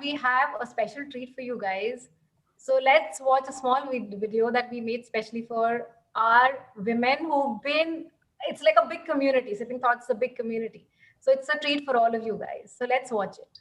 we have a special treat for you guys. So let's watch a small video that we made specially for our women who've been, it's like a big community. Sipping Thoughts is a big community. So it's a treat for all of you guys. So let's watch it.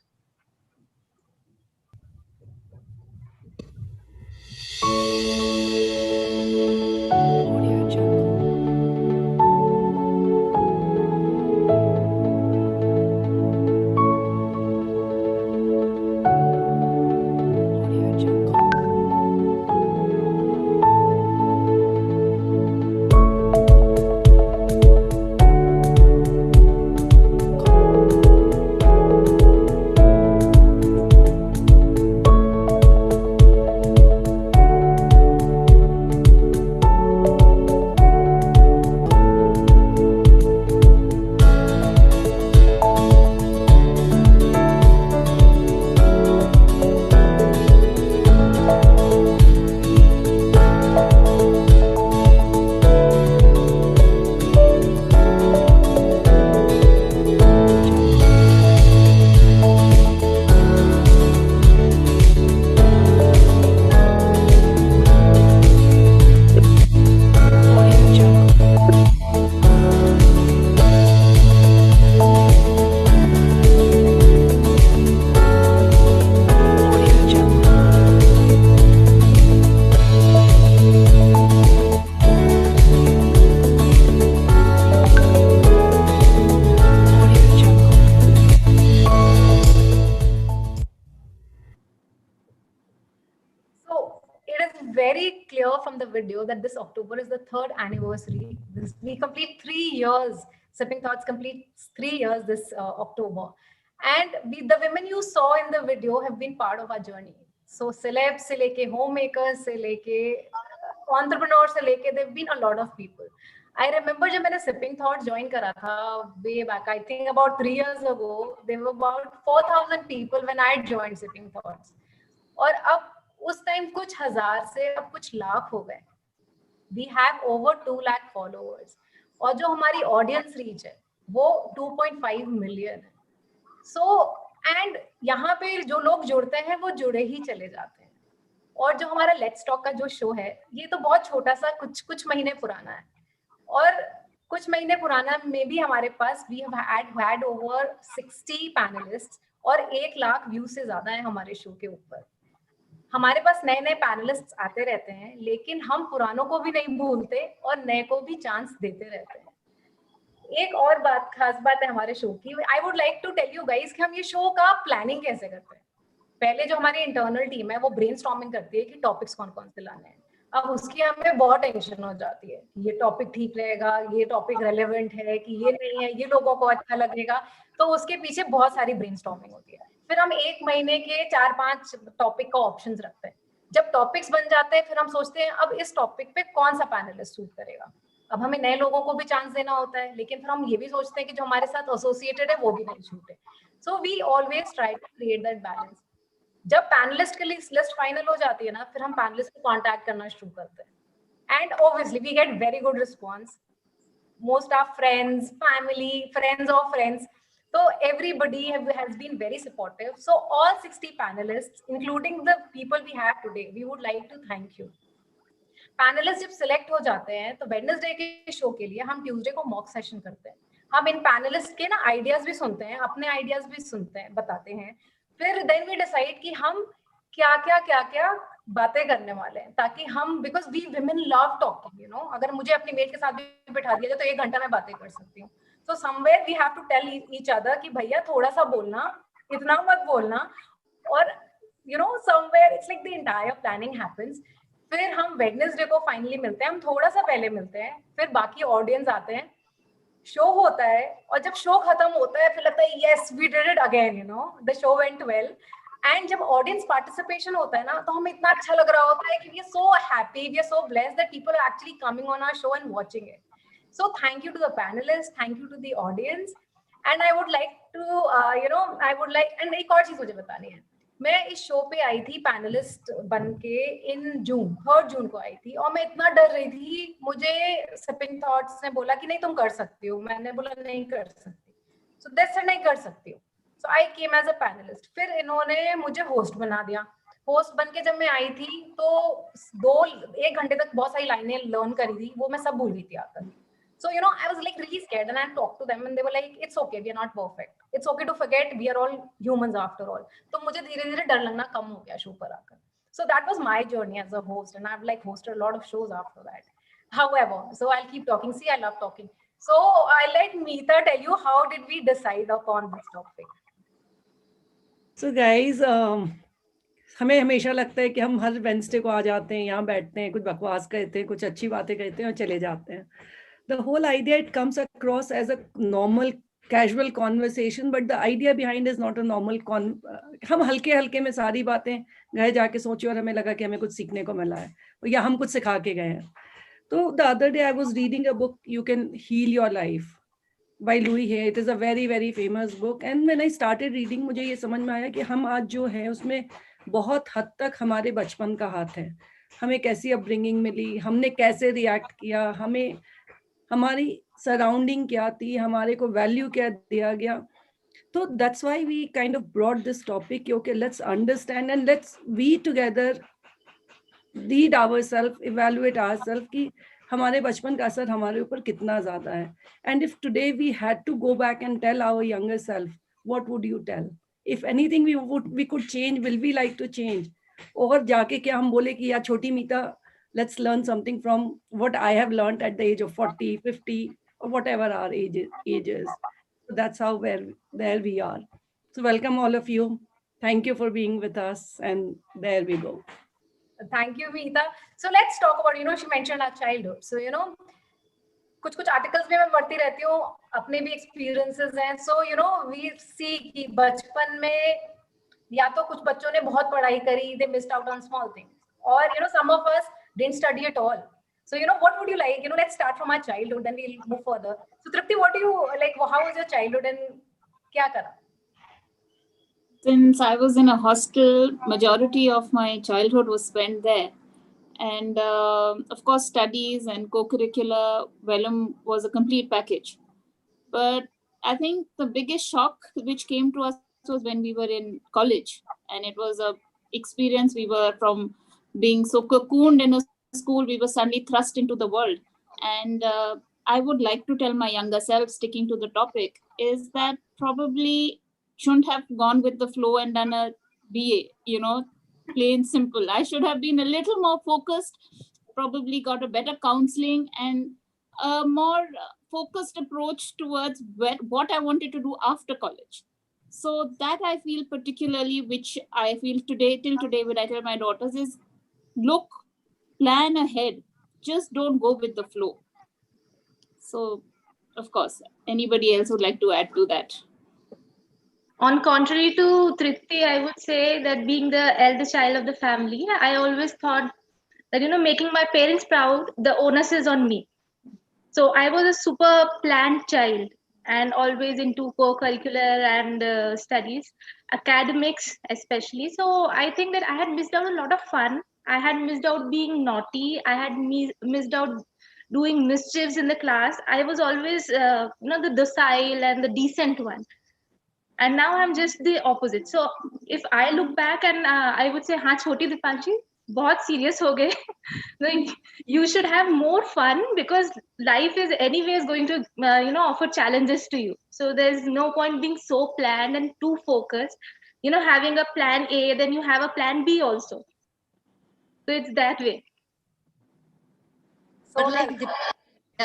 Very clear from the video that this October is the 3rd anniversary. We complete 3 years. Sipping Thoughts completes 3 years this October. And the women you saw in the video have been part of our journey. So celebs se leke homemakers se leke entrepreneurs se leke, there have been a lot of people. I remember जब मैंने Sipping Thoughts join करा था way back, I think about 3 years ago, there were about 4,000 people when I joined Sipping Thoughts. और अब उस time कुछ हजार से अब कुछ लाख हो गए. We have over 2 lakh followers और जो हमारी ऑडियंस रीच है वो 2.5 मिलियन है. सो एंड यहाँ पे जो लोग जुड़ते हैं वो जुड़े ही चले जाते हैं. और जो हमारा लेट्स टॉक का जो शो है ये तो बहुत छोटा सा कुछ महीने पुराना है और कुछ महीने पुराना में भी हमारे पास we have had over 60 panelist और 1 लाख व्यूज से ज्यादा है हमारे शो के ऊपर. हमारे पास नए नए पैनलिस्ट आते रहते हैं लेकिन हम पुरानों को भी नहीं भूलते और नए को भी चांस देते रहते हैं. एक और बात, खास बात है हमारे शो की, I would like to tell you guys कि हम ये शो का प्लानिंग कैसे करते हैं. पहले जो हमारी इंटरनल टीम है वो ब्रेनस्टॉर्मिंग करती है कि टॉपिक्स कौन कौन से लाने हैं. अब उसकी हमें बहुत टेंशन हो जाती है, ये टॉपिक ठीक रहेगा, ये टॉपिक रेलेवेंट है कि ये नहीं है, ये लोगों को अच्छा लगेगा. तो उसके पीछे बहुत सारी ब्रेनस्टॉर्मिंग होती है. फिर हम 1 महीने के 4-5 टॉपिक का ऑप्शंस रखते हैं. जब टॉपिक्स बन जाते हैं फिर हम सोचते हैं अब इस टॉपिक पे कौन सा पैनलिस्ट सूट करेगा. अब हमें नए लोगों को भी चांस देना होता है लेकिन फिर हम ये भी सोचते हैं कि जो हमारे साथ एसोसिएटेड है वो भी नहीं छूटे. So we always try to create that balance. जब पैनलिस्ट के लिए लिस्ट फाइनल हो जाती है ना फिर हम पैनलिस्ट को कांटेक्ट करना शुरू करते हैं and obviously we get very good response. Most are friends, family, friends of friends. So everybody has been very supportive. So all 60 panelists, including the people we have today, we would like to thank you. Panelists जब select हो जाते हैं तो Wednesday के show के लिए हम Tuesday को mock session करते हैं. हम इन panelists के ना ideas भी सुनते हैं, अपने ideas भी सुनते हैं, बताते हैं. फिर then we decide कि हम क्या बातें करने वाले हैं ताकि हम, because we women love talking, you know, अगर मुझे अपनी मेट के साथ भी बिठा दिया जाए तो 1 घंटा मैं बातें कर सकती हूँ. So somewhere we have to tell each other कि भैया थोड़ा सा बोलना, इतना मत बोलना. और you know somewhere it's like the entire planning happens. फिर हम Wednesday को finally मिलते हैं, हम थोड़ा सा पहले मिलते हैं, फिर बाकी ऑडियंस आते हैं, शो होता है और जब शो खत्म होता है फिर लगता है yes we did it again, you know, the show went well. And जब ऑडियंस पार्टिसिपेशन होता है ना तो हमें इतना अच्छा लग रहा होता है कि we are so happy, we are so blessed that people are actually coming on our show and watching it. So thank you to the panelists, thank you to the audience, and I would like to, I would like, and एक और चीज मुझे बतानी है. मैं इस show पे आई थी पैनलिस्ट बन के इन जून, 3rd जून को आई थी और मैं इतना डर रही थी. मुझे सिपिंग थॉट्स ने बोला कि नहीं तुम कर सकती हो. मैंने बोला नहीं कर सकती. सो दैट्स नहीं कर सकती हो. So I came as a panelist. फिर इन्होंने मुझे होस्ट बना दिया. होस्ट बन के जब मैं आई थी तो 1 घंटे तक बहुत सारी लाइनें लर्न करी थी, वो मैं सब भूल गई थी आकर. So, I was like really scared, and I talked to them and they were like, it's okay, we are not perfect. It's okay to forget, we are all humans after all. So मुझे धीरे-धीरे डर लगना कम हो गया show पर आकर. So that was my journey as a host, and I've like hosted a lot of shows after that. However, so I'll keep talking. See, I love talking. So I'll let Meeta tell you, how did we decide upon this topic? So guys, हमें हमेशा लगता है कि हम हर Wednesday को आ जाते हैं, यहाँ बैठते हैं, कुछ बकवास करते हैं, कुछ अच्छी बातें करते हैं और चले जाते हैं. The whole idea, it comes across as a normal casual conversation, but the idea behind is not a normal हम हल्के हल्के में सारी बातें घर जाके सोचे और हमें लगा कि हमें कुछ सीखने को मिला है या हम कुछ सिखा के गए हैं. तो the other day I was reading a book, You Can Heal Your Life, by Louis Hay. It is a very very famous book, and when I started reading, मुझे ये समझ में आया कि हम आज जो है उसमें बहुत हद तक हमारे बचपन का हाथ है. हमें कैसी अपब्रिंगिंग मिली, हमने कैसे रिएक्ट किया, हमें हमारी सराउंडिंग क्या थी, हमारे को वैल्यू क्या दिया गया. तो that's why we kind of brought this topic. Okay, let's understand and let's we together read ourselves, evaluate ourselves कि हमारे बचपन का असर हमारे ऊपर कितना ज्यादा है. And if today we had to go back and tell our younger self, what would you tell? If anything we could change, will we like to change? और जाके क्या हम बोले कि यार छोटी मीता, let's learn something from what I have learned at the age of 40, 50, or whatever our age is. So that's how there we are. So welcome all of you. Thank you for being with us, and there we go. Thank you, Meeta. So let's talk about, she mentioned our childhood. So, कुछ articles भी मैं पढ़ती रहती हूँ, अपने भी experiences हैं. So we सी कि बचपन में या तो कुछ बच्चों ने बहुत पढ़ाई करी, they missed out on small things, और some of us didn't study at all. So what would you like? Let's start from our childhood, then we'll move further. So Tripti, what do you like? How was your childhood and क्या करा? Since I was in a hostel, majority of my childhood was spent there. And of course, studies and co-curricular Vellum was a complete package. But I think the biggest shock which came to us was when we were in college. And it was a experience. We were from being so cocooned in a school, we were suddenly thrust into the world. And I would like to tell my younger self, sticking to the topic, is that probably shouldn't have gone with the flow and done a BA, plain simple. I should have been a little more focused, probably got a better counseling and a more focused approach towards what I wanted to do after college. So that I feel particularly, which I feel till today when I tell my daughters, is look, plan ahead, just don't go with the flow. So of course, anybody else would like to add to that? On contrary to Tripti, I would say that being the eldest child of the family, I always thought that, making my parents proud, the onus is on me. So I was a super planned child and always into co-curricular and studies, academics especially. So I think that I had missed out a lot of fun. I had missed out being naughty. I had missed out doing mischiefs in the class. I was always, the docile and the decent one. And now I'm just the opposite. So if I look back and I would say, हाँ छोटी दीपांशी बहुत serious हो गए. You should have more fun because life is anyways going to offer challenges to you. So there's no point being so planned and too focused. Having a plan A, then you have a plan B also. So it's that way. So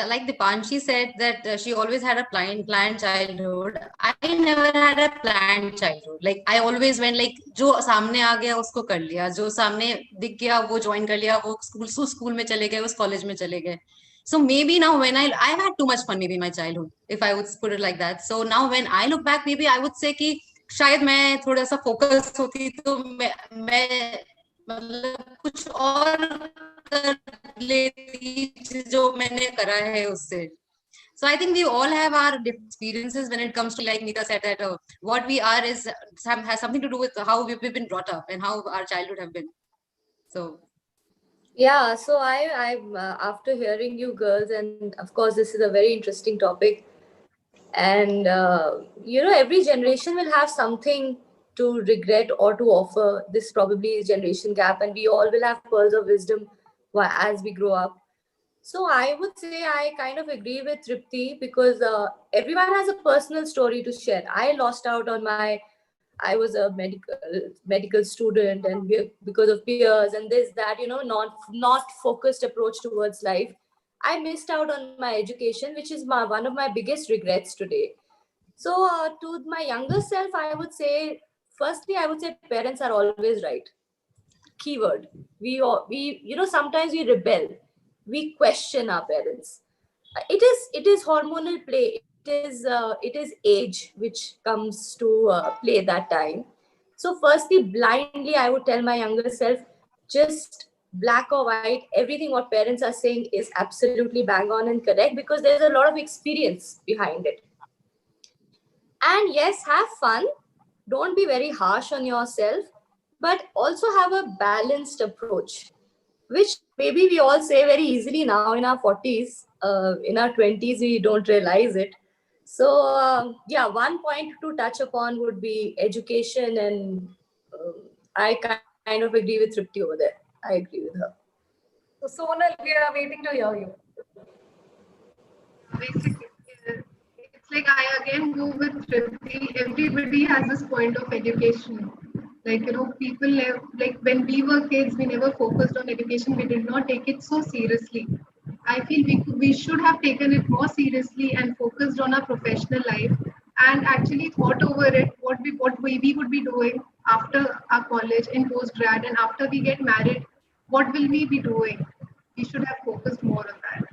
like Dipanshi said that she always had a planned childhood. I never had a planned childhood. Like I always went like जो सामने आ गया उसको कर लिया, जो सामने दिख गया वो ज्वाइन कर लिया, वो स्कूल में चले गए, उस कॉलेज में चले गए. So maybe now when I've had too much fun maybe in my childhood, if I would put it like that. So now when I look back, maybe I would say कि शायद मैं थोड़ा सा focus होती तो मैं मतलब कुछ और कर लेती जो मैंने करा है उससे. So I think we all have our experiences when it comes to, like Meeta said, that what we are has something to do with how we've been brought up and how our childhood have been. So yeah, so I after hearing you girls, and of course this is a very interesting topic, And every generation will have something to regret or to offer. This probably is generation gap, and we all will have pearls of wisdom as we grow up. So I would say I kind of agree with Tripti, because everyone has a personal story to share. I lost out on I was a medical student, and because of peers and this that, not focused approach towards life, I missed out on my education, which is one of my biggest regrets today. So to my younger self, I would say, firstly, I would say parents are always right. Keyword. We sometimes we rebel, we question our parents. It is hormonal play. It is age which comes to play that time. So firstly, blindly, I would tell my younger self, just black or white, everything what parents are saying is absolutely bang on and correct, because there's a lot of experience behind it. And yes, have fun. Don't be very harsh on yourself, but also have a balanced approach, which maybe we all say very easily now in our 40s. In our 20s, we don't realize it. So, yeah, one point to touch upon would be education. And I kind of agree with Tripti over there. I agree with her. So Sonal, we are waiting to hear you. Basically, it's like I again go with Tripti. Everybody has this point of education. Like, people like when we were kids, we never focused on education. We did not take it so seriously. I feel we should have taken it more seriously and focused on our professional life, and actually thought over it, we would be doing after our college in post grad, and after we get married, what will we be doing? We should have focused more on that.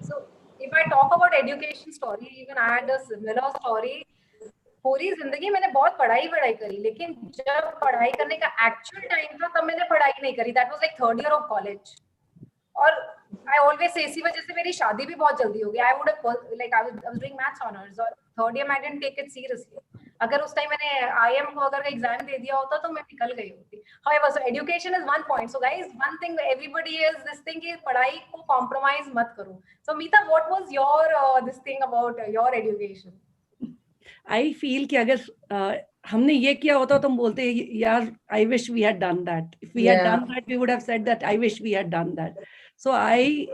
So if I talk about education story, even I had a similar story. पूरी जिंदगी मैंने बहुत पढ़ाई करी, लेकिन जब पढ़ाई करने का एक्चुअल टाइम था तब मैंने पढ़ाई नहीं करी. That was like third year of college. और आई ऑलवेज से इसी वजह से मेरी शादी भी बहुत जल्दी हो गई. I would like I was doing maths honours, और third year I didn't take it seriously. अगर उस टाइम मैंने आईएम को अगर एग्जाम दे दिया होता तो मैं निकल गई होती. However, so education is one point. So guys, one thing everybody is this thing कि पढ़ाई को कॉम्प्रोमाइज मत करो. सो Meeta, what was your this thing about your education? I feel कि अगर हमने ये किया होता तो हम बोलते यार, I wish we had done that. If we had done that, we would have said that I wish we had done that. So I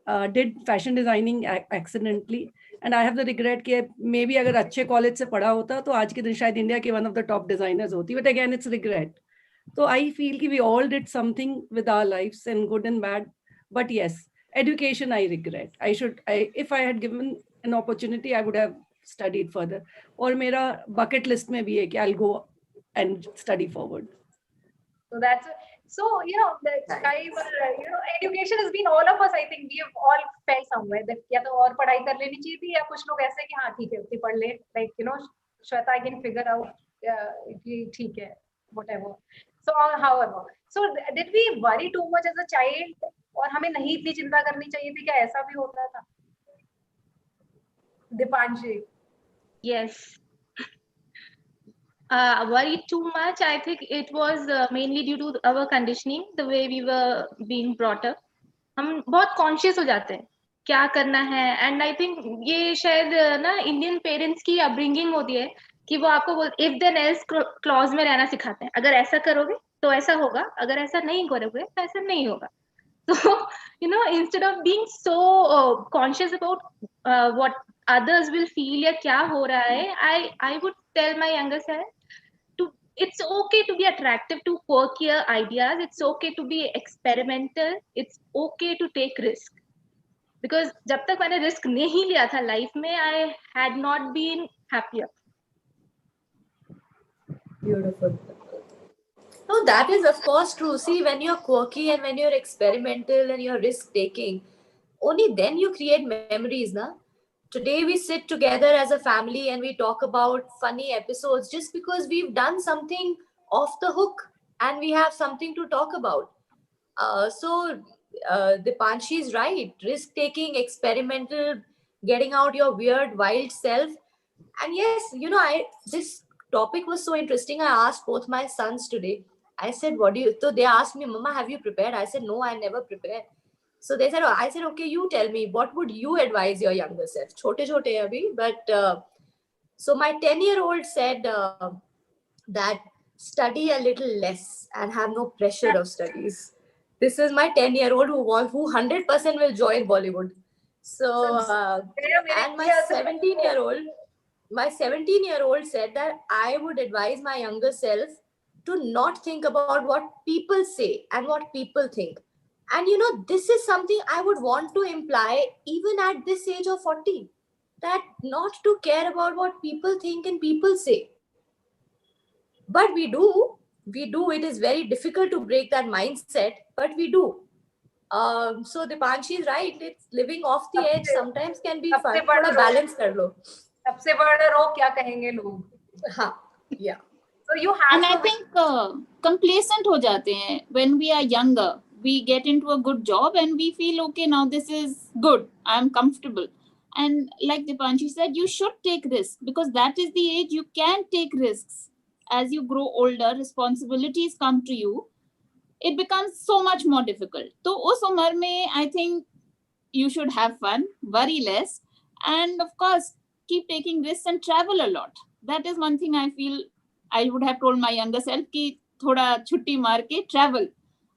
did fashion designing accidentally, and I have the regret कि may be अगर अच्छे college से पढ़ा होता तो आज के दिन शायद इंडिया के one of the top designers होती. But again, it's regret. तो आई फील कि we all did something with our lifes, and good and bad. But yes, education I regret. If I had given an opportunity, I would have studied further. और मेरा bucket list में भी है कि I'll go and study forward. So that's guys, education has been all of us. I think we have all felt somewhere that या तो और पढ़ाई कर लेनी चाहिए थी, या कुछ लोग ऐसे कि हाँ ठीक है उतनी पढ़ ले, like Shweta, I can figure out कि ठीक है whatever. So however, so did we worry too much as a child, और हमें नहीं इतनी चिंता करनी चाहिए थी? क्या ऐसा भी होता था? Deepanshi. Yes. Worried too much, I think it was mainly due to our conditioning, the way we were being brought up. हम बहुत conscious हो जाते हैं क्या करना है, and I think ये शायद ना Indian parents की upbringing होती है कि वो आपको if then else clause में रहना सिखाते हैं. अगर ऐसा करोगे तो ऐसा होगा, अगर ऐसा नहीं करोगे तो ऐसा नहीं होगा. So, instead of being so conscious about what others will feel या क्या हो रहा है, I would tell my younger self, it's okay to be attractive to quirkier ideas. It's okay to be experimental. It's okay to take risk. Because जब तक मैंने risk नहीं लिया था life में, I had not been happier. Beautiful. No, that is of course true. See, when you're quirky and when you're experimental and you're risk taking, only then you create memories, na? Today we sit together as a family and we talk about funny episodes just because we've done something off the hook and we have something to talk about. So Dipanshi is right. Risk taking, experimental, getting out your weird, wild self. And yes, this topic was so interesting. I asked both my sons today. I said, so they asked me, Mama, have you prepared? I said, no, I never prepared. So they said, I said, okay, you tell me, what would you advise your younger self? Chote chote abhi, but so my 10-year-old said that study a little less and have no pressure of studies. This is my 10-year-old who 100% will join Bollywood. So and my 17-year-old said that I would advise my younger self to not think about what people say and what people think. And you know, this is something I would want to imply even at this age of 40, that not to care about what people think and people say. But we do. It is very difficult to break that mindset, but we do. So Dipanshi is right. It's living off the edge sometimes can be fun. थोड़ा balance कर लो. सबसे बड़ा रोग क्या कहेंगे लोग? हाँ, yeah. So you have And to I think complacent हो जाते हैं when we are younger. We get into a good job and we feel, okay, now this is good. I'm comfortable. And like Dipanshi said, you should take risks because that is the age you can take risks. As you grow older, responsibilities come to you. It becomes so much more difficult. So us umar mein, I think you should have fun, worry less, and of course, keep taking risks and travel a lot. That is one thing I feel I would have told my younger self कि थोड़ा छुट्टी मार के travel.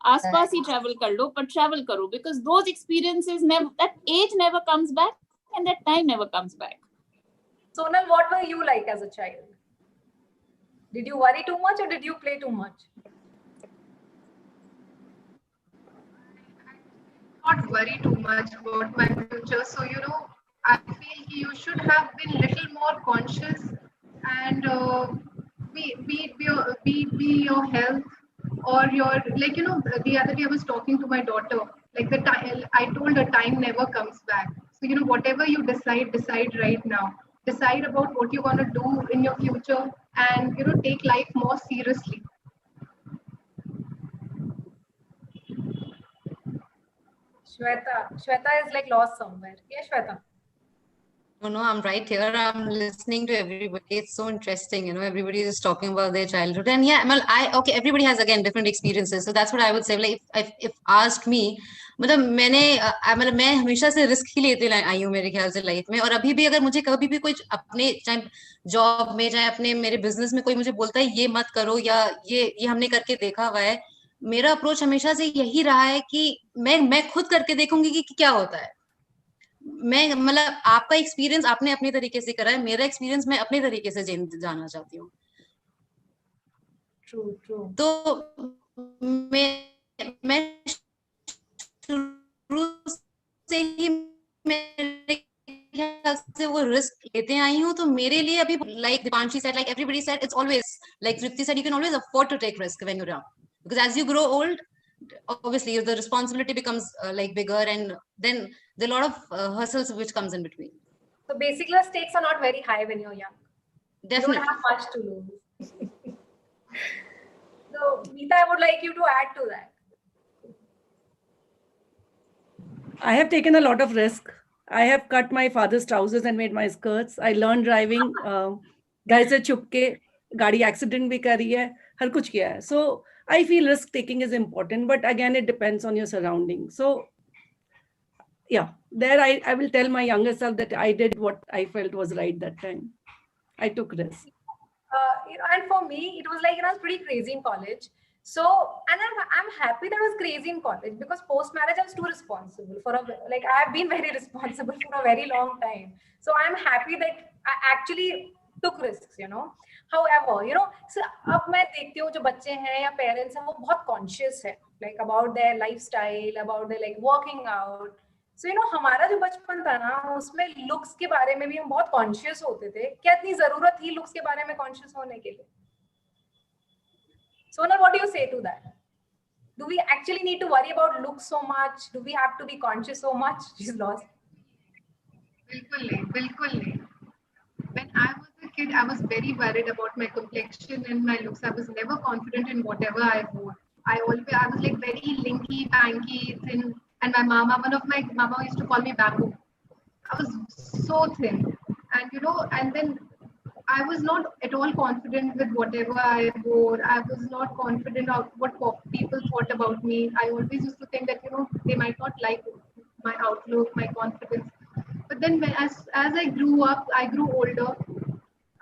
आसपास ही travel कर लो, but travel करो because those experiences never, that age never comes back and that time never comes back. Sonal, what were you like as a child? Did you worry too much or did you play too much? Not worry too much about my future. So, you know, I feel you should have been little more conscious and be your health or your, like, you know, the other day I was talking to my daughter, like the time I told her time never comes back. So, you know, whatever you decide right now. Decide about what you're going to do in your future and, you know, take life more seriously. Shweta is like lost somewhere. Yeah, Shweta. No, I'm right here. I'm listening to everybody. It's so interesting, you know, everybody is talking about their childhood. And yeah, well, okay, everybody has again different experiences. So that's what I would say. Like if asked me, मतलब मैं हमेशा से risk ही लेते आई हूँ मेरे ख्याल से life में, और अभी भी अगर मुझे कभी भी कोई अपने चाहे जॉब में चाहे अपने मेरे बिजनेस में कोई मुझे बोलता है ये मत करो या ये हमने करके देखा हुआ है, मेरा अप्रोच हमेशा से यही रहा है कि मैं खुद करके देखूंगी कि क्या होता है. मैं मतलब आपका एक्सपीरियंस आपने अपने तरीके से करा है, मेरा एक्सपीरियंस मैं अपने तरीके से जानना चाहती हूँ. True. तो मैं शुरू से ही मेरे ख्याल से वो रिस्क लेते आई हूँ, तो मेरे लिए अभी like Dipanshi said, like everybody said, it's always like Tripti said, you can always afford to take risk when you're young, because as you grow old, obviously the responsibility becomes like bigger, and then there are a lot of hustles which comes in between. So basically the stakes are not very high when you're young. Definitely. You don't have much to lose. So Meeta, I would like you to add to that. I have taken a lot of risk. I have cut my father's trousers and made my skirts. I learned driving. घर से छुप के गाड़ी accident भी करी है, हर कुछ किया है. So I feel risk taking is important, but again, it depends on your surroundings. So yeah, there I will tell my younger self that I did what I felt was right that time. I took risk. You know, and for me, it was like, you know, I was pretty crazy in college. So, and I'm happy that I was crazy in college, because post-marriage I was too responsible like I've been very responsible for a very long time. So I'm happy that I actually took risks, you know. However, you know, so अब मैं देखती हूँ जो बच्चे हैं या parents हैं वो बहुत conscious है, like about their lifestyle, about their like working out. So you know, हमारा जो बचपन था ना, उसमें looks के बारे में भी हम बहुत conscious होते थे. क्या इतनी जरूरत थी looks के बारे में conscious होने के लिए? Sonal, what do you say to that? Do we actually need to worry about looks so much? Do we have to be conscious so much? She's lost. Bilkul. When I was a kid, I was very worried about my complexion and my looks. I was never confident in whatever I wore. I was like very linky, panky, thin. And one of my mama used to call me bamboo. I was so thin. And you know, and then I was not at all confident with whatever I wore. I was not confident of what people thought about me. I always used to think that, they might not like my outlook, my confidence. But then as I grew up, I grew older,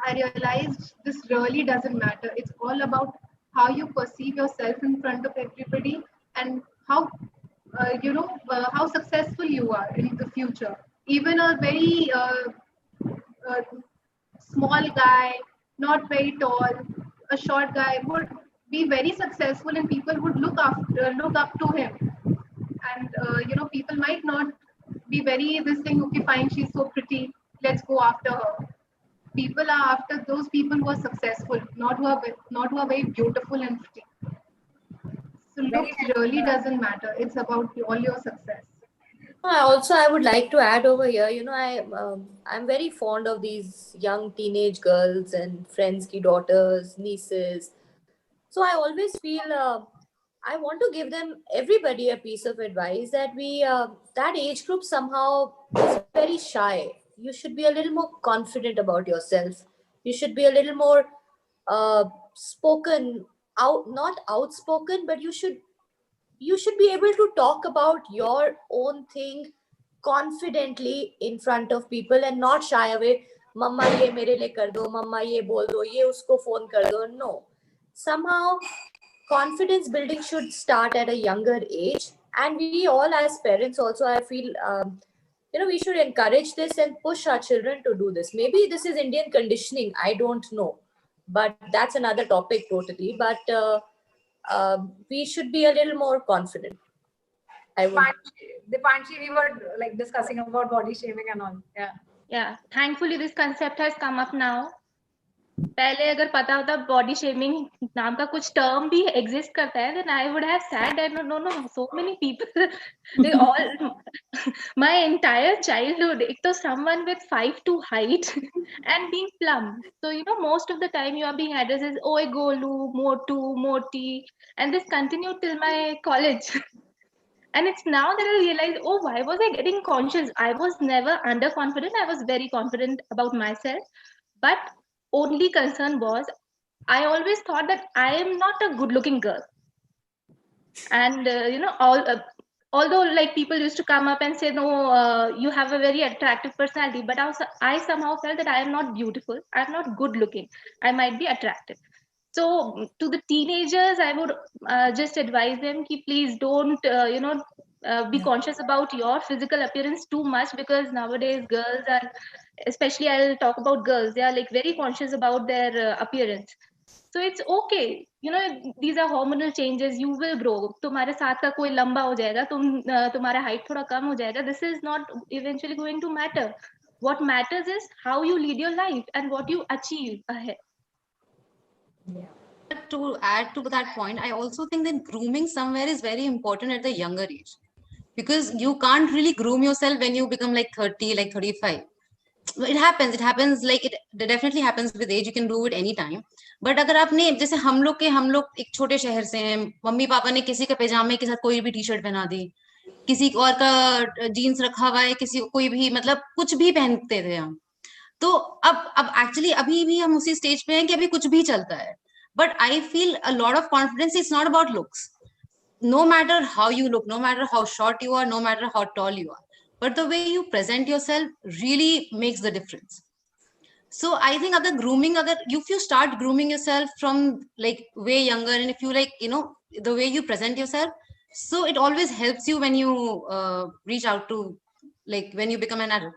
I realized this really doesn't matter. It's all about how you perceive yourself in front of everybody, and how successful you are in the future. Even a very uh, small guy, not very tall, a short guy would be very successful, and people would look up to him. And people might not be very this thing. Okay, fine, she's so pretty. Let's go after her. People are after those people who are successful, not who are very beautiful and pretty. So looks really doesn't matter. It's about all your success. I would like to add over here. I'm very fond of these young teenage girls and friends ki daughters, nieces. So I always feel I want to give them, everybody, a piece of advice that that age group somehow is very shy. You should be a little more confident about yourself. You should be a little more not outspoken, but you should be able to talk about your own thing confidently in front of people and not shy away. Mama ye mere liye kar do, mama ye bol do, ye usko phone kar do. No. Somehow confidence building should start at a younger age, and we all as parents also, I feel, we should encourage this and push our children to do this. Maybe this is Indian conditioning, I don't know, but that's another topic totally. But we should be a little more confident. Dipanshi, we were like discussing about body shaming and all. Yeah, thankfully this concept has come up now. पहले अगर पता होता body shaming नाम का कुछ term भी exist करता है, then I would have said, and no, so many people, they all, my entire childhood, एक तो someone with 5'2" height and being plump. So most of the time you are being addressed as oi golu, motu, moti, and this continued till my college. And it's now that I realize, oh, why was I getting conscious? I was never underconfident. I was very confident about myself. But only concern was, I always thought that I am not a good looking girl. And, although like people used to come up and say, no, you have a very attractive personality, but also I somehow felt that I am not beautiful. I'm not good looking. I might be attractive. So to the teenagers, I would just advise them ki please don't, be conscious about your physical appearance too much, because nowadays girls are, especially I'll talk about girls, they are like very conscious about their appearance. So it's okay. These are hormonal changes. You will grow. तुम्हारे साथ का कोई लंबा हो जाएगा, तुम्हारा height थोड़ा कम हो जाएगा. This is not eventually going to matter. What matters is how you lead your life and what you achieve ahead. To add to that point, I also think that grooming somewhere is very important at the younger age, because you can't really groom yourself when you become like 30, like 35. It happens like it definitely happens with age. You can do it anytime. But अगर आपने, जैसे हम लोग एक छोटे शहर से हैं, मम्मी पापा ने किसी का पैजामे के साथ कोई भी टी शर्ट पहना दी, किसी और का जीन्स रखा हुआ है, किसी कोई भी, मतलब कुछ भी पहनते थे हम. तो अब एक्चुअली अभी भी हम उसी स्टेज पे हैं कि अभी कुछ भी चलता है. But I feel a lot of confidence is not about looks. No matter how you look, no matter how short you are, no matter how tall you are, but the way you present yourself really makes the difference. So I think if you start grooming yourself from like way younger, and if you like, the way you present yourself, so it always helps you when you reach out to, like, when you become an adult.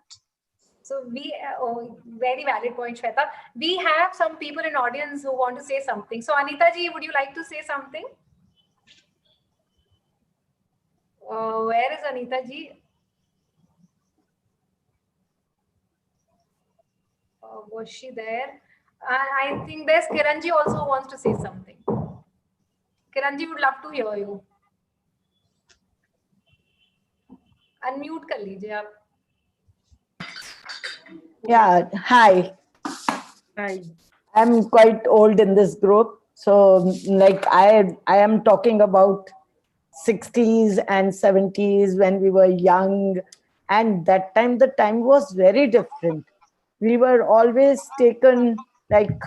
So very valid point, Shweta. We have some people in audience who want to say something. So Anita ji, would you like to say something? Where is Anita ji? Was she there? I think there's Kiranji also wants to say something. Kiranji would love to hear you. Unmute kar lijiye aap. Yeah, hi. Hi. I'm quite old in this group. So like I am talking about 60s and 70s when we were young. And that time, the time was very different. We were always taken like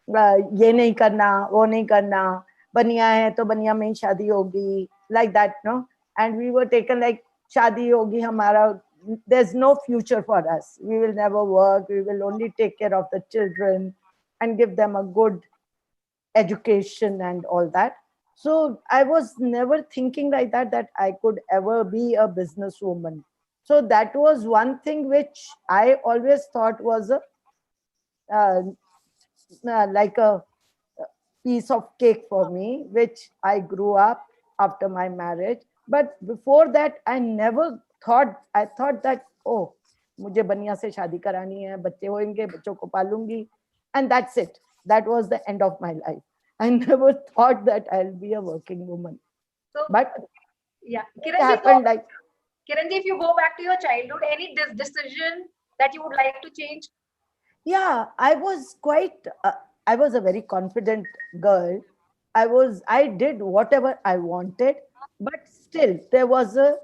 ये नहीं करना, वो नहीं करना, बनिया है तो बनिया में ही शादी होगी, like that, no? And we were taken like शादी होगी हमारा, there's no future for us, we will never work, we will only take care of the children and give them a good education and all that. So I was never thinking like that, that I could ever be a businesswoman. So that was one thing which I always thought was a like a piece of cake for me, which I grew up after my marriage. But before that, I never thought, I thought that, oh, मुझे बनिया से शादी करानी है, बच्चे होंगे, बच्चों को पालूंगी, and that's it. That was the end of my life. I never thought that I'll be a working woman. So, But yeah, it happened like, Kiranji, if you go back to your childhood, any decision that you would like to change? yeah, I was quite, I was a very confident girl. I did whatever I wanted, but still there was a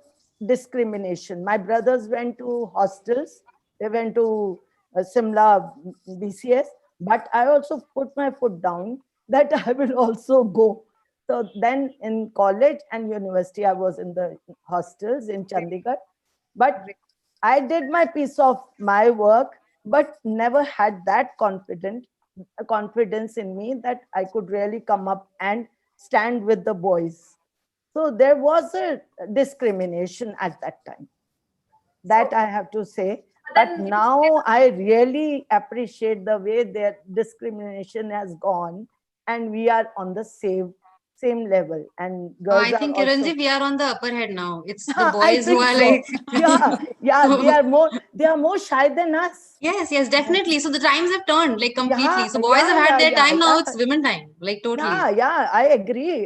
discrimination. My brothers went to hostels, they went to Simla BCS, but I also put my foot down that I will also go. So then in college and university, I was in the hostels in Chandigarh, but I did my piece of my work, but never had that confidence in me that I could really come up and stand with the boys. So there was a discrimination at that time, that I have to say. But now I really appreciate the way their discrimination has gone, and we are on the same level. And girls I think, are also, Kiranji, we are on the upper head now. It's the I boys who think are so. like, yeah, they are more shy than us. yes, definitely. So the times have turned like completely. Yeah, So boys have had their time, now yeah. it's women time, like totally. Yeah, I agree.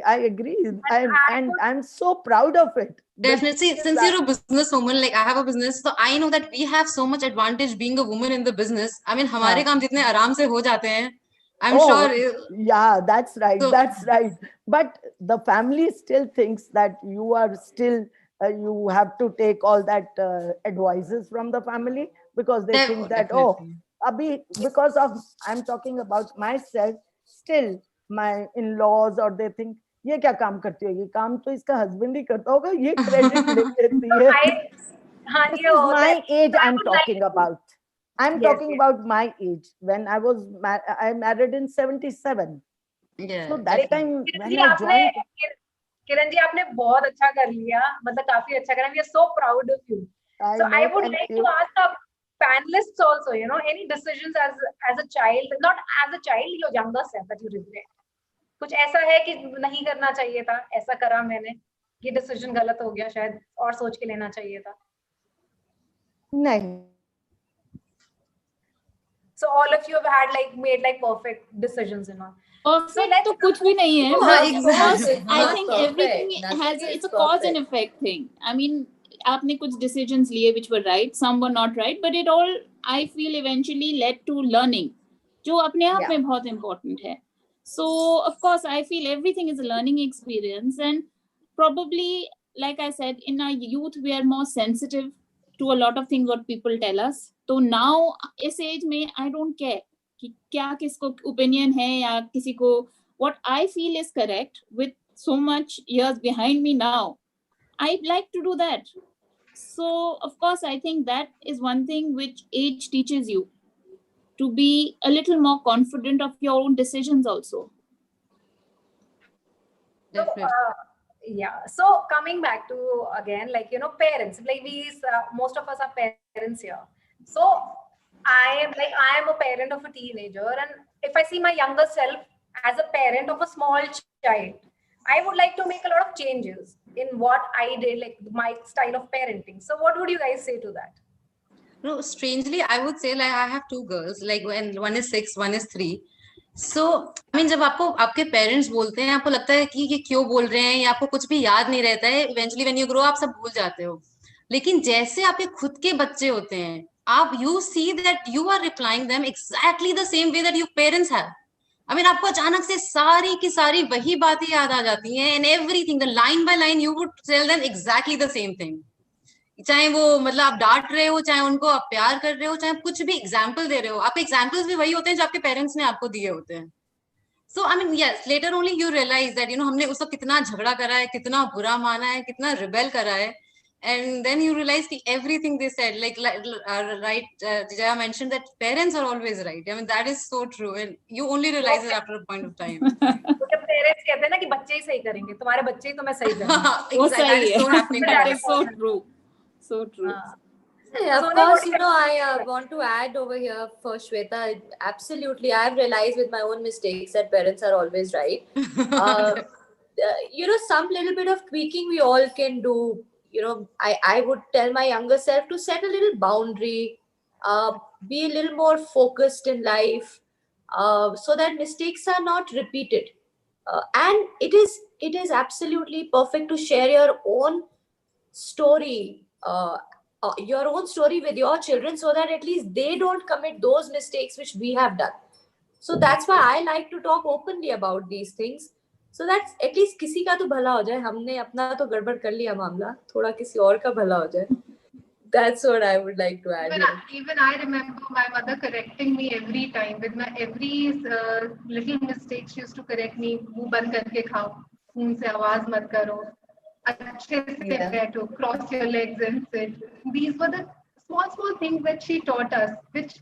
And I'm so proud of it. Definitely, since you're a businesswoman, like I have a business, so I know that we have so much advantage being a woman in the business. I mean, हमारे काम जितने आराम से हो जाते हैं, I'm sure. Yeah, that's right. So- That's right. But the family still thinks that you are still, you have to take all that advices from the family, because they think that, oh, abhi, because of, I'm talking about myself, still my in-laws, or they think, ये क्या काम करती होगी, काम तो इसका husband ही करता होगा, ये credit ले लेती है. This is my age I'm talking about. I'm talking about my age. When I was I married in 77. Yeah. So that time when Kiran ji, I joined, Kiran ji, आपने बहुत अच्छा कर लिया, मतलब काफी अच्छा करा. We are so proud of you. So I would like to ask our panelists also, you know, any decisions as a child, not as a child, your younger self that you regret. कुछ ऐसा है कि नहीं करना चाहिए था, ऐसा करा मैंने, ये डिसीजन गलत हो गया, शायद और सोच के लेना चाहिए था. नहीं. So all of you have had made perfect decisions and all. Perfect तो कुछ भी नहीं है. हाँ, exactly. I Not think perfect. everything Nothing is it's a cause and perfect. effect thing. I mean, आपने कुछ decisions लिए which were right, some were not right, but it all I feel eventually led to learning, जो अपने आप में बहुत important है. So of course I feel everything is a learning experience, and probably like I said, in our youth we are more sensitive to a lot of things what people tell us. So now इस age में I don't care कि क्या किसको opinion है या किसी को, what I feel is correct with so much years behind me now, I'd like to do that. So of course I think that is one thing which age teaches you, to be a little more confident of your own decisions also. Definitely. Yeah. So coming back to again, parents, most of us are parents here. So I am a parent of a teenager, and if I see my younger self as a parent of a small child, I would like to make a lot of changes in what I did, my style of parenting. So what would you guys say to that? No, strangely, I would say I have two girls, when one is 6, one is 3. So, I mean, जब आपके parents बोलते हैं, आपको लगता है कि ये क्यों बोल रहे हैं, या आपको कुछ भी याद नहीं रहता है. Eventually, when you grow, आप सब भूल जाते हो. लेकिन जैसे आपके खुद के बच्चे होते हैं, you see that you are replying them exactly the same way that your parents have. I mean, आपको अचानक से सारी की सारी वही बातें याद आ जाती हैं, and everything, the line by line, you would tell them exactly the same thing. चाहे वो मतलब आप डांट रहे हो, चाहे उनको आप प्यार कर रहे हो, चाहे कुछ भी एग्जाम्पल दे रहे हो, आपके एग्जाम्पल्स भी वही होते हैं जो आपके पेरेंट्स ने आपको दिए होते हैं. So I mean, yes, later only you realize that हमने उसको कितना झगड़ा करा है, कितना बुरा माना है, कितना रिबेल करा है, and then you realize कि everything they said, right, Jaya mentioned that parents are always right. I mean, that is so true, and you only realize it after a point of time. जब parents कहते हैं ना कि बच्चे ही सही करेंगे, तुम्हारे बच्चे ही तुम्हें सही करेंगे. वो Exactly, सही that is so है. happening That nowadays. is so true. So true. Yeah, of Sona, course, what do you I want to add over here for Shweta. Absolutely, I've realized with my own mistakes that parents are always right. Some little bit of tweaking we all can do. I would tell my younger self to set a little boundary, be a little more focused in life, so that mistakes are not repeated. And it is absolutely perfect to share your own story. Your own story with your children, so that at least they don't commit those mistakes which we have done. So that's why I like to talk openly about these things, so that at least किसी का तो भला हो जाए. हमने अपना तो गड़बड़ कर लिया मामला, थोड़ा किसी और का भला हो जाए. That's what I would like to add. Even I remember my mother correcting me every time with my every little mistake. She used to correct me. मुंह बंद करके खाओ, मुंह से आवाज मत करो, अच्छे से बैठो, cross your legs and sit. These were the small things that she taught us, which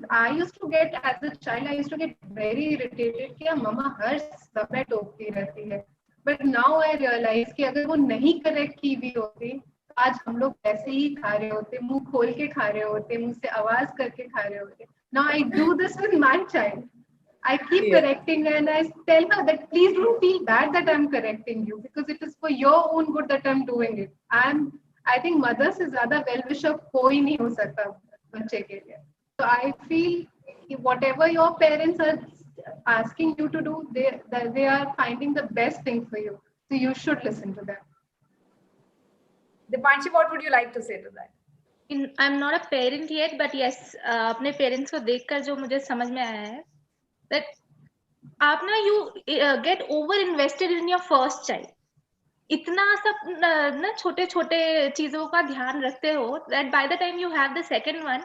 I used to get as a child. I used to get very irritated कि मम्मा हर समय टोकती रहती है. But now I realize कि अगर वो नहीं correct की भी होती, आज हम लोग ऐसे ही खा रहे होते, मुंह खोल के खा रहे होते, मुंह से आवाज करके खा रहे होते. Now I do this with my child. I keep correcting her and I tell her that please don't feel bad that I'm correcting you, because it is for your own good that I'm doing it. I think mothers से ज़्यादा well wisher कोई नहीं हो सकता बच्चे के लिए. So I feel whatever your parents are asking you to do, they are finding the best thing for you. So you should listen to them. Dipanshi, what would you like to say to that? I'm not a parent yet, but yes, अपने parents को देखकर जो मुझे समझ में आया है, that आप ना you get over invested in your first child. इतना सब ना छोटे छोटे चीजों का ध्यान रखते हो that by the time you have the second one,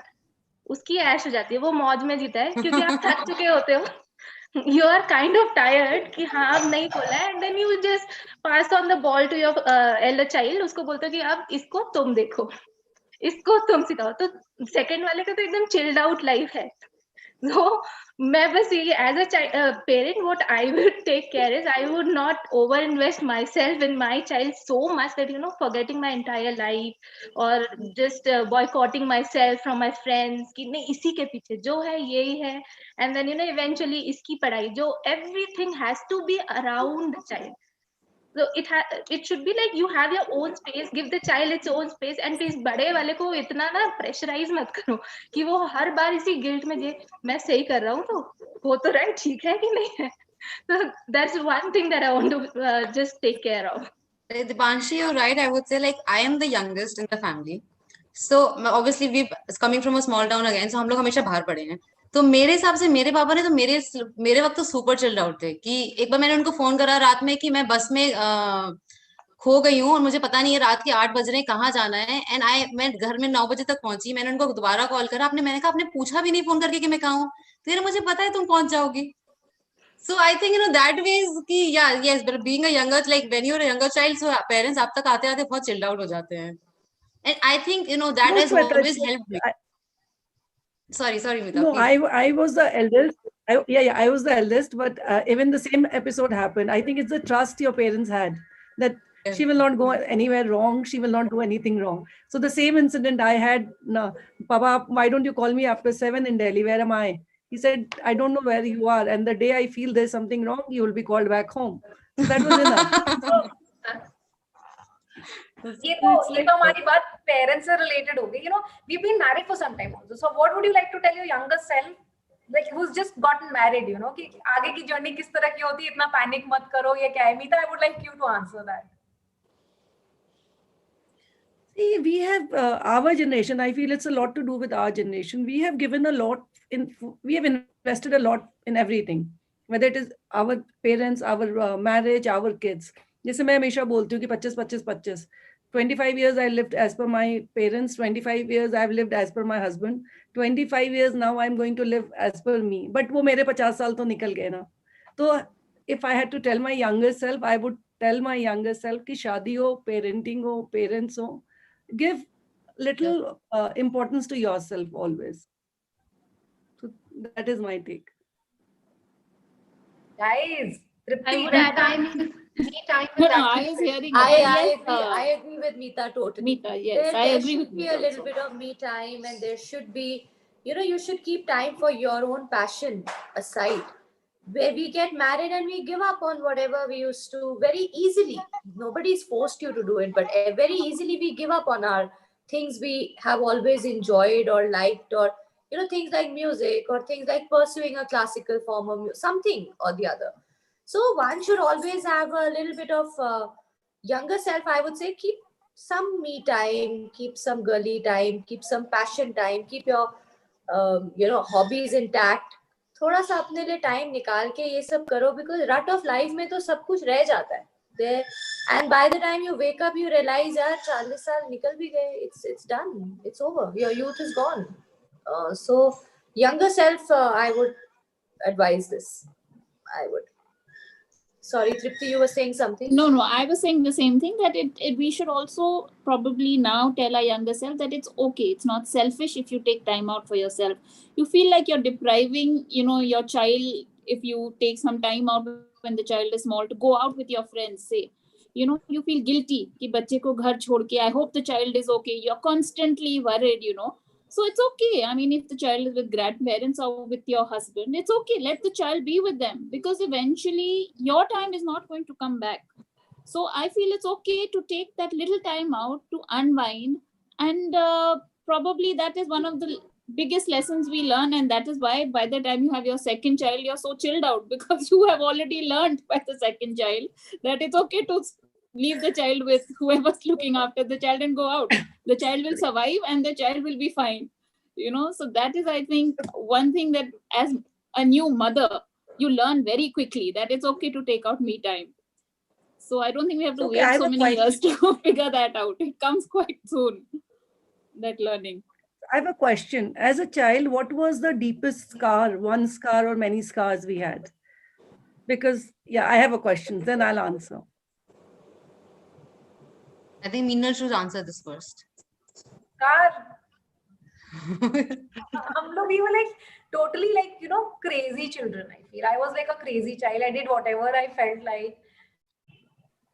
उसकी ऐश हो जाती है, वो मौज में जीता है, क्योंकि आप थक चुके होते हो. You are kind of tired कि हाँ अब नहीं बोला है, and then you just pass on the ball to your elder child. उसको बोलते हो कि अब इसको तुम देखो, इसको तुम सिखाओ. तो सेकंड वाले का तो एकदम chilled out life है. So मैं बस ये as a parent, what I would take care is I would not over invest myself in my child so much that forgetting my entire life or just boycotting myself from my friends कि नहीं इसी के पीछे जो है यही है, and then eventually इसकी पढ़ाई, जो everything has to be around the child. So it should be like you have your own space, give the child its own space, and please बड़े वाले को इतना ना प्रेशराइज मत करो कि वो हर बार इसी गिल्ट में जे मैं सही कर रहा हूँ तो वो तो राइट ठीक है कि नहीं है. So that's one thing that I want to just take care of. Dipanshi, you're right. I would say I am the youngest in the family. So obviously we coming from a small town again, so हम लोग हमेशा बाहर पढ़े हैं. तो मेरे हिसाब से मेरे पापा ने तो मेरे वक्त तो सुपर चिल्ड आउट थे कि एक बार मैंने उनको फोन करा रात में कि मैं बस में खो गई हूँ और मुझे पता नहीं है रात के 8 बज रहे हैं, कहाँ जाना है. मैं घर में 9 बजे तक पहुंची. मैंने उनको दोबारा कॉल करा, मैंने कहा आपने पूछा भी नहीं फोन करके कि मैं कहाँ हूँ. तो यार मुझे पता है तुम पहुंच जाओगी. So I think that way is कि yes, but being a younger, when you're a younger child, so parents आप तक आते आते बहुत chilled out हो जाते हैं. And I think that has always helped me. Sorry, Mita. No, I was the eldest. I was the eldest, but even the same episode happened. I think it's the trust your parents had that she will not go anywhere wrong. She will not do anything wrong. So the same incident I had, Papa, why don't you call me after 7 in Delhi? Where am I? He said, I don't know where you are. And the day I feel there's something wrong, you will be called back home. So that was enough. ये तो हमारी बात parents से related हो गई. We've been married for some time also. So what would you like to tell your younger self, who's just gotten married, कि आगे की जर्नी किस तरह की होती है, इतना पैनिक मत करो, ये क्या है? Meeta, I would like you to answer that. See, we have our generation. I feel it's a lot to do with our generation. We have given a lot we have invested a lot in everything, whether it is our parents, our marriage, our kids. जैसे मैं हमेशा बोलती हूँ कि 25-25-25. 25 years I lived as per my parents, 25 years I've lived as per my husband, 25 years now I'm going to live as per me. But वो मेरे 50 साल तो निकल गए ना. तो if I had to tell my younger self, I would tell my younger self कि शादी हो, parenting हो, parents हो, give little importance to yourself always. So that is my take. Guys, I would Me add time is No, I actually was hearing. I agree with Meeta totally. Meeta, yes, I There agree should with be Meeta a little also. bit of me time, and there should be, you should keep time for your own passion aside. Where we get married and we give up on whatever we used to very easily. Nobody's forced you to do it, but very easily we give up on our things we have always enjoyed or liked, or things like music, or things like pursuing a classical form of something or the other. So one should always have a little bit of younger self. I would say keep some me time, keep some girly time, keep some passion time, keep your hobbies intact. थोड़ा सा अपने लिए time निकाल के ये सब करो, because रट ऑफ लाइफ में तो सब कुछ रह जाता है there, and by the time you wake up you realize यार 40 साल निकल भी गए, it's done, it's over, your youth is gone. So younger self, I would advise this. I would. Sorry, Tripti, you were saying something. No, I was saying the same thing, that we should also probably now tell our younger self that it's okay. It's not selfish if you take time out for yourself. You feel like you're depriving, your child if you take some time out when the child is small to go out with your friends, say. You feel guilty कि बच्चे को घर छोड़ के, I hope the child is okay. You're constantly worried, So it's okay. I mean, if the child is with grandparents or with your husband, it's okay. Let the child be with them, because eventually your time is not going to come back. So I feel it's okay to take that little time out to unwind. And probably that is one of the biggest lessons we learn. And that is why by the time you have your second child, you're so chilled out, because you have already learned by the second child that it's okay to leave the child with whoever's looking after the child and go out. The child will survive and the child will be fine. So that is, I think, one thing that as a new mother, you learn very quickly that it's okay to take out me time. So I don't think we have to wait so many years to figure that out. It comes quite soon, that learning. I have a question. As a child, what was the deepest scar, one scar or many scars we had? Because, I have a question, then I'll answer. I think Meenal should answer this first. We were like totally crazy children. I feel I was like a crazy child. I did whatever I felt like.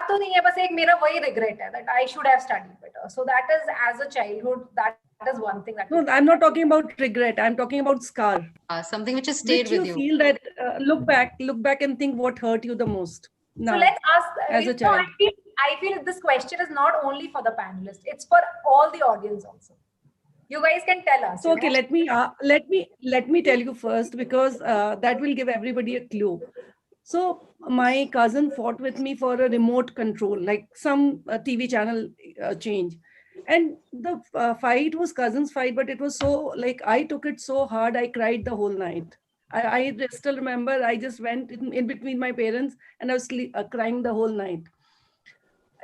तो नहीं है, बस एक मेरा वही regret है that I should have studied better. So that is, as a childhood, that is one thing that. No, I'm not talking about regret. I'm talking about scar. Something which has stayed with you. Feel that look back and think what hurt you the most. Now, so let's ask. As a child. I feel this question is not only for the panelists; it's for all the audience also. You guys can tell us. So, okay, let me tell you first, because that will give everybody a clue. So my cousin fought with me for a remote control, like some TV channel change. And the fight was cousin's fight, but it was so, I took it so hard, I cried the whole night. I still remember, I just went in between my parents and I was crying the whole night.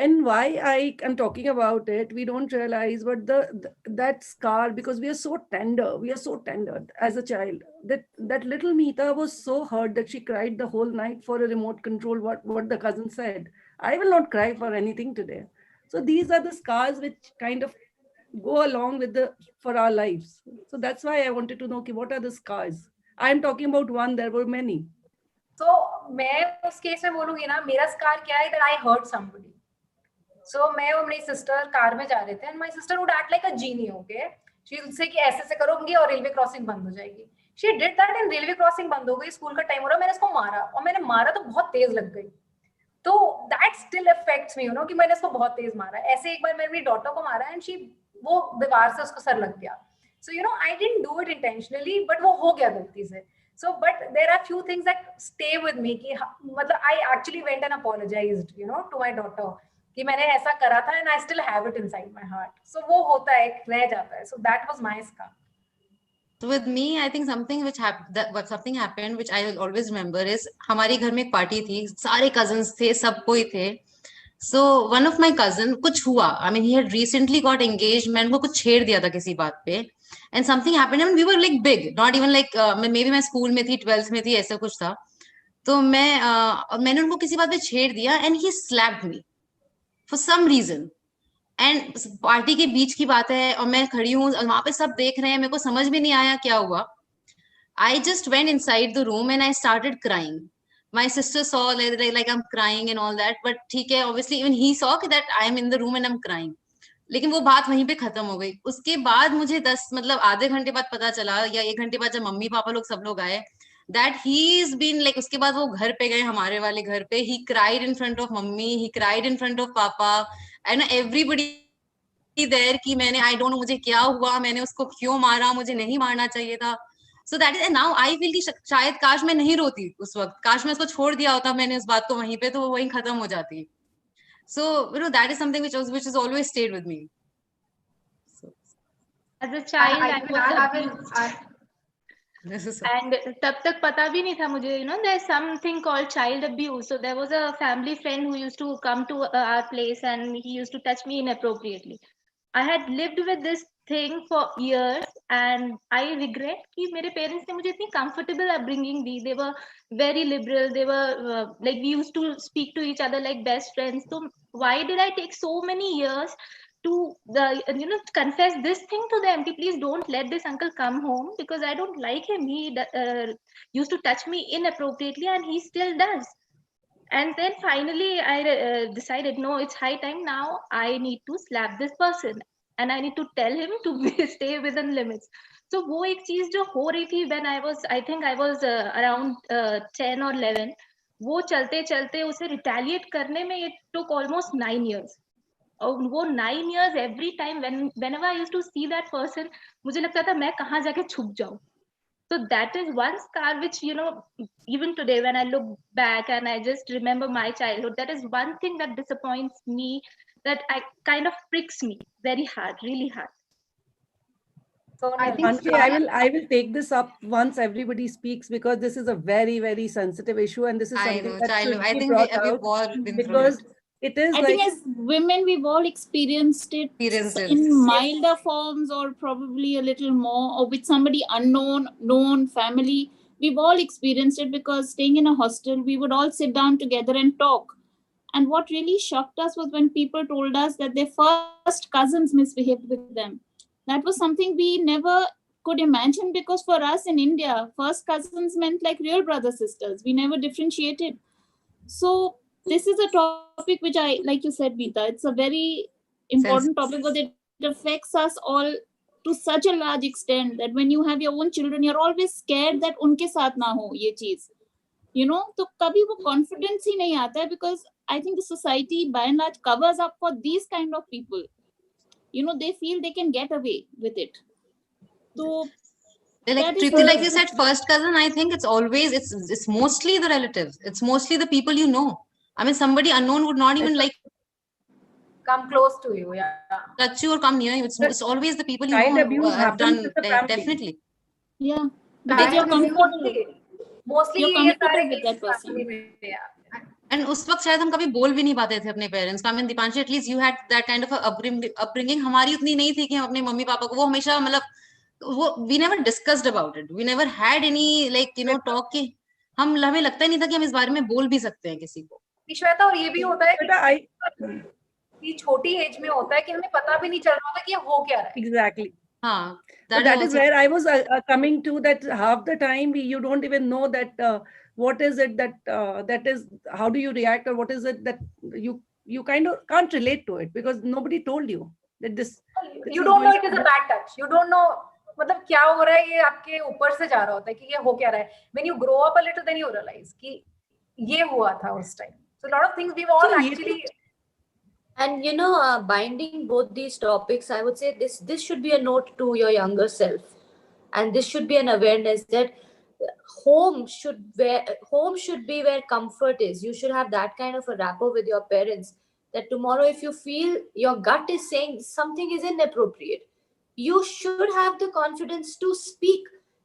And why I am talking about it, we don't realize, but that scar, because we are so tender as a child. That little Meeta was so hurt that she cried the whole night for a remote control, what the cousin said. I will not cry for anything today. So these are the scars which kind of go along with for our lives. So that's why I wanted to know, what are the scars? I'm talking about one, there were many. So मैं उस case में बोलूँगी ना, मेरा scar क्या है that I hurt somebody. So मैं और मेरी सिस्टर कार में जा रहे थे, and my sister would act like a genie, okay? She would say कि ऐसे करोगी और रेलवे क्रॉसिंग बंद हो जाएगी. She did that and railway crossing बंद हो गई, स्कूल का टाइम हो रहा, मैंने इसको मारा और मैंने मारा तो बहुत तेज लग गई. तो that still affects me, कि मैंने इसको बहुत तेज मारा. ऐसे एक बार मैंने मेरी डॉटर को मारा and वो दीवार से उसको सर लग गया. So I didn't do it intentionally, but वो हो गया गलती से. So, but there are few things that stay with me. कि मतलब I actually went and apologized, to my daughter. कि मैंने ऐसा करा था and I still have it inside my heart. So वो होता है, रह जाता है. So that was my scar. So with me, I think something happened which I will always remember is हमारे घर में एक party थी, सारे cousins थे, सब कोई थे, So one of my cousin, कुछ हुआ, I mean he had recently got engaged, मैंने उनको कुछ छेड़ दिया था किसी बात पे, and something happened and we were like big, not even like maybe मैं स्कूल में थी, 12th में थी, ऐसा कुछ था. तो मैंने उनको किसी बात पे छेड़ दिया and he slapped me for some reason. And party के बीच की बात है और मैं खड़ी हूँ, वहां पे सब देख रहे हैं, मेरे को समझ में नहीं आया क्या हुआ. I just went inside the room and I started crying. My sister saw like I'm crying and all that, but ठीक है, obviously even he saw that I am in the room and I'm crying. लेकिन वो बात वहीं पे खत्म हो गई. उसके बाद मुझे 10 मतलब आधे घंटे बाद पता चला या 1 घंटे बाद जब मम्मी पापा लोग सब लोग आए, that he's been like, उसके बाद वो घर पे गए, हमारे वाले घर पे, he cried in front of mummy, he cried in front of पापा, and everybody there कि मैंने I don't know मुझे क्या हुआ, मैंने उसको क्यों मारा, मुझे नहीं मारना चाहिए था. So that is, and now I feel कि शायद काश मैं नहीं रोती उस वक्त, काश मैं उसको छोड़ दिया होता मैंने उस बात को वहीं पे, तो वो वहीं खत्म हो जाती. So you know that is something which has always stayed with me. So, As a child, I I was haven't. this is and तब तक पता भी नहीं था मुझे, you know, there's something called child abuse. So there was a family friend who used to come to our place and he used to touch me inappropriately. I had lived with this thing for years and I regret कि मेरे parents ने मुझे इतनी comfortable upbringing the. They were very liberal. They were like, we used to speak to each other like best friends. So why did I take so many years to confess this thing to them? Please don't let this uncle come home because I don't like him. He used to touch me inappropriately and he still does. And then finally I decided, no, it's high time now. I need to slap this person and I need to tell him to stay within limits. So वो एक चीज जो हो रही थी when I think I was around 10 or 11, वो चलते चलते उसे retaliate करने में it took almost 9 years. और वो 9 years every time whenever I used to see that person, मुझे लगता था मैं कहाँ जाके छुप जाऊं. So that is one scar which, you know, even today when I look back and I just remember my childhood, that is one thing that disappoints me, that I kind of pricks me very hard, really hard. So I think Anshi, I will take this up once everybody speaks because this is a very, very sensitive issue and this is I something know, that child. should I be think brought we've out all been through because it. it is I like think as women, we've all experienced it Experiences. in milder forms or probably a little more, or with somebody unknown, known, family. We've all experienced it because staying in a hostel, we would all sit down together and talk. And what really shocked us was when people told us that their first cousins misbehaved with them. That was something we never could imagine because for us in India, first cousins meant like real brother sisters. We never differentiated. So this is a topic which I, like you said, Vita, it's a very important topic because it affects us all to such a large extent that when you have your own children, you're always scared that unke saath na ho ye cheez. You know, तो कभी वो confidence ही नहीं आता है because I think the society by and large covers up for these kind of people. You know, they feel they can get away with it. So Like Tripti, like you said, first cousin, I think it's mostly the relatives. It's mostly the people you know. I mean, somebody unknown would not even like come close to you, yeah. touch you or come near you. It's always the people you child know abuse have happens done with the family. definitely. Yeah, because you're comfortable. Mostly You're ये comfortable सारे with that cases person. family में, yeah. And उस वक्त शायद हम कभी बोल भी नहीं पाते थे अपने पेरेंट्स को. I mean, Dipanshu, at least you had that kind of a upbringing. हमारी उतनी नहीं थी कि हम अपने मम्मी पापा को वो हमेशा मतलब वो we never discussed about it. We never had any like talk कि हमें लगता ही नहीं था कि हम इस बारे में बोल भी सकते हैं किसी को. श्वेता, और ये भी होता है कि छोटी एज में होता है कि हमें पता भी नहीं चल रहा होता कि ये हो क्या रहा है. Exactly. हाँ. So that is where I was coming to, that half the time you don't even know that what is it that is, how do you react, or what is it that you kind of can't relate to it because nobody told you that this You don't know it is a bad touch. You don't know मतलब क्या हो रहा है, ये आपके ऊपर से जा रहा होता है कि ये हो क्या रहा है. When you grow up a little, then you realize कि ये हुआ था उस time. So a lot of things we've all actually. And you know, binding both these topics, I would say this should be a note to your younger self, and this should be an awareness that home should be where comfort is. You should have that kind of a rapport with your parents, that tomorrow if you feel your gut is saying something is inappropriate, you should have the confidence to speak.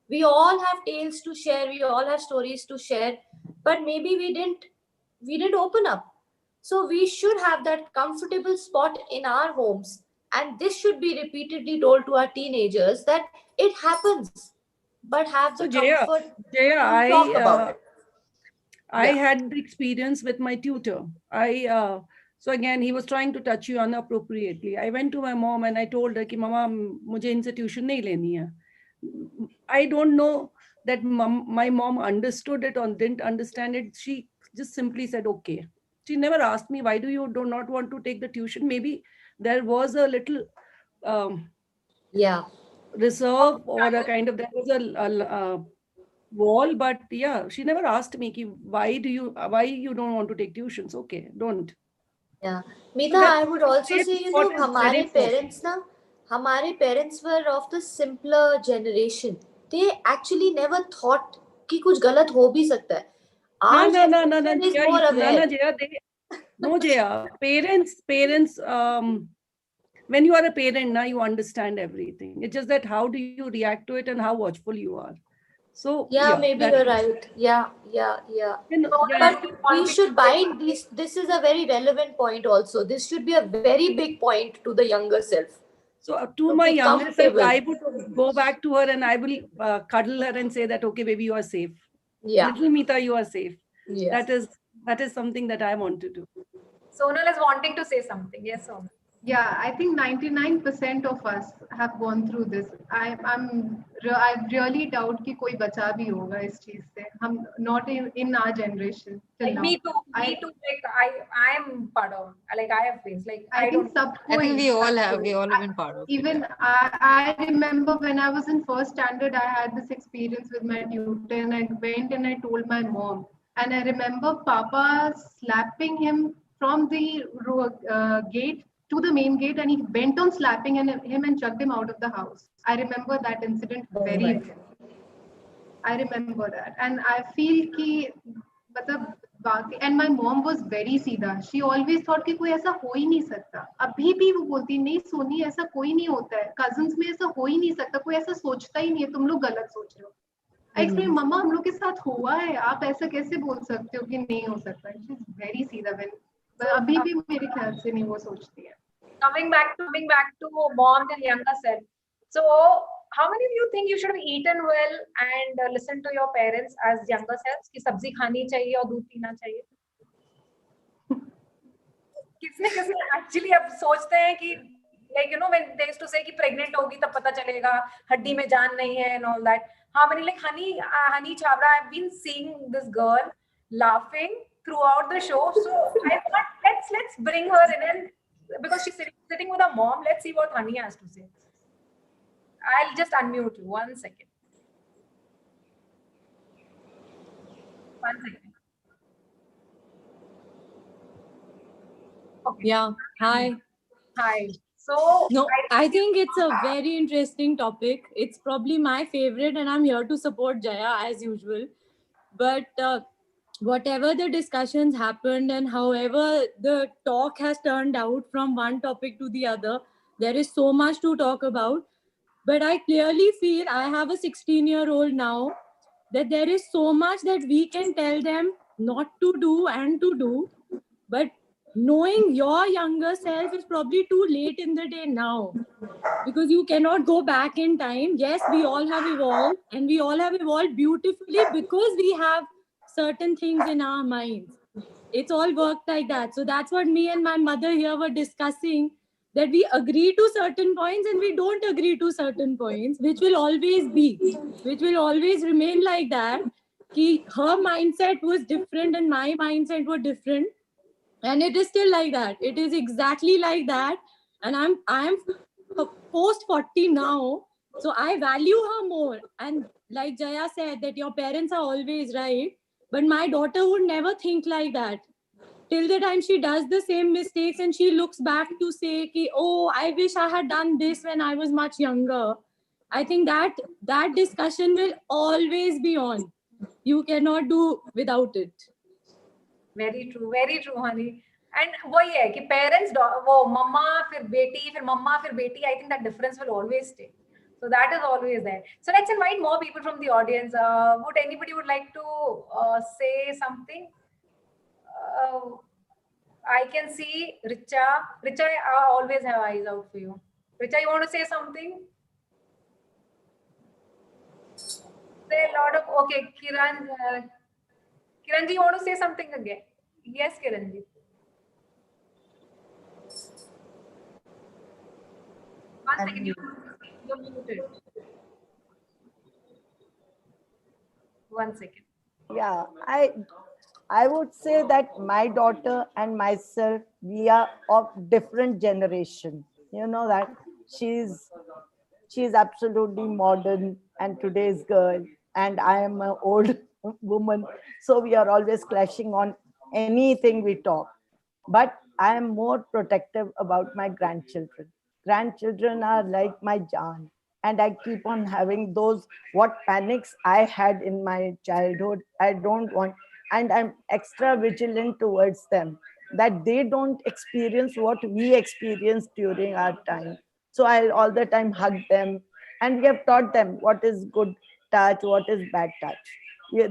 We all have tales to share, we all have stories to share, but maybe we didn't open up. So we should have that comfortable spot in our homes. And this should be repeatedly told to our teenagers that it happens, but have the So Jaya, comfort Jaya, to talk about it. I Yeah. had the experience with my tutor. So again, he was trying to touch you inappropriately. I went to my mom and I told her, "Ki Mama, मुझे इनसे tuition नहीं लेनी है." I don't know that my mom understood it or didn't understand it. She just simply said, "Okay." She never asked me, "Why do you do not want to take the tuition?" Maybe there was a little Yeah. reserve or a kind of, there was a wall, but yeah, she never asked me ki, why you don't want to take tuitions. Okay, don't. Yeah. So Meeta, that I would also safe say, you spot know, is very important. हमारे parents were of the simpler generation. They actually never thought कि कुछ गलत हो भी सकता है. Our generation is more aware. No, Jaya, parents, when you are a parent now, you understand everything. It's just that how do you react to it and how watchful you are. So Yeah, maybe you're right. Yeah. But we should bind these. This is a very relevant point also. This should be a very big point to the younger self. So to my younger self, I would go back to her and I will cuddle her and say that, okay, baby, you are safe. Yeah. Little Meeta, you are safe. Yeah. That is something that I want to do. Sonal is wanting to say something. Yes, Sonal. Yeah, I think 99% of us have gone through this. I really doubt कि कोई बचा भी होगा इस चीज से. हम not in our generation till Like now. me too. Like I am part of. Like I have faced. Like I think we all have been part of. Even I remember when I was in first standard, I had this experience with my tutor, and I went and I told my mom. And I remember Papa slapping him from the gate to the main gate, and he went on slapping him and chucked him out of the house. I remember that incident very well. I remember that, and I feel कि मतलब and my mom was very सीधा. She always thought कि कोई ऐसा हो ही नहीं सकता. अभी भी वो बोलती नहीं सोनी ऐसा कोई नहीं होता है. Cousins में ऐसा हो ही नहीं सकता. कोई ऐसा सोचता ही नहीं है. तुम लोग गलत सोच रहे हो. I explained, मम्मा हम लोग के साथ हुआ है. आप ऐसा कैसे बोल सकते हो कि नहीं हो सकता. She's very सीधा when. अभी भी मेरे ख्याल से नहीं वो सोचती है. Coming back to moms and younger self. So, how many of you think you should have eaten well and listened to your parents as younger selves? कि सब्जी खानी चाहिए और दूध पीना चाहिए. किसने actually अब सोचते हैं कि like you know when they used to say कि pregnant होगी तब पता चलेगा हड्डी में जान नहीं है and all that. How many like Honey Chhabra? I've been seeing this girl laughing throughout the show. So I thought let's bring her in, and because she's sitting with her mom, let's see what Honey has to say. I'll just unmute you. 1 second. 1 second. Okay. Yeah. Hi. Hi. So no, I think it's a very interesting topic. It's probably my favorite, and I'm here to support Jaya as usual. But whatever the discussions happened and however the talk has turned out from one topic to the other, there is so much to talk about. But I clearly feel, I have a 16-year-old now, that there is so much that we can tell them not to do and to do. But knowing your younger self is probably too late in the day now, because you cannot go back in time. Yes, we all have evolved, and we all have evolved beautifully because we have certain things in our minds. It's all worked like that. So that's what me and my mother here were discussing, that we agree to certain points and we don't agree to certain points, which will always remain like that. Her mindset was different and my mindset were different. And it is still like that. It is exactly like that. And I'm post 40 now. So I value her more. And like Jaya said, that your parents are always right. But my daughter would never think like that. Till the time she does the same mistakes and she looks back to say, oh, I wish I had done this when I was much younger. I think that discussion will always be on. You cannot do without it. Very true, Honey. And वही है कि parents वो मम्मा फिर बेटी, I think that difference will always stay. So that is always there. So let's invite more people from the audience. Would anybody like to say something? I can see Richa. Richa, I always have eyes out for you. Richa, you want to say something? Say a lot of, okay, Kiran. Kiranji, you want to say something again? Yes, Kiranji. One second, you're muted. 1 second. Yeah, I would say that my daughter and myself, we are of different generation. You know that she's absolutely modern and today's girl, and I am an old woman. So we are always clashing on anything we talk. But I am more protective about my grandchildren. Grandchildren are like my Jaan. And I keep on having those what panics I had in my childhood. I don't want, and I'm extra vigilant towards them that they don't experience what we experienced during our time. So I'll all the time hug them, and we have taught them what is good touch, what is bad touch.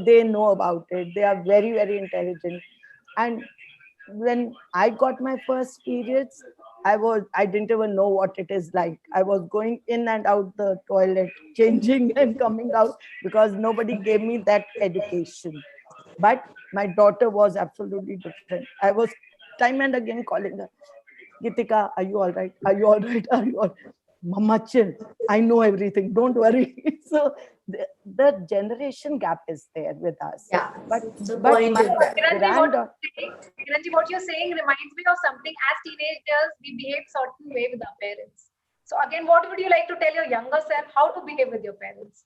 They know about it. They are very, very intelligent. And when I got my first periods, I didn't even know what it is like. I was going in and out the toilet, changing and coming out because nobody gave me that education. But my daughter was absolutely different. I was time and again calling her, Gitika, are you all right? Are you all right? Are you all right? Mama, chill. I know everything. Don't worry. So the generation gap is there with us. Yeah. But The but point my is that. granddaughter, Kiranji, what you're saying reminds me of something. As teenagers, we behave certain way with our parents. So again, what would you like to tell your younger self how to behave with your parents?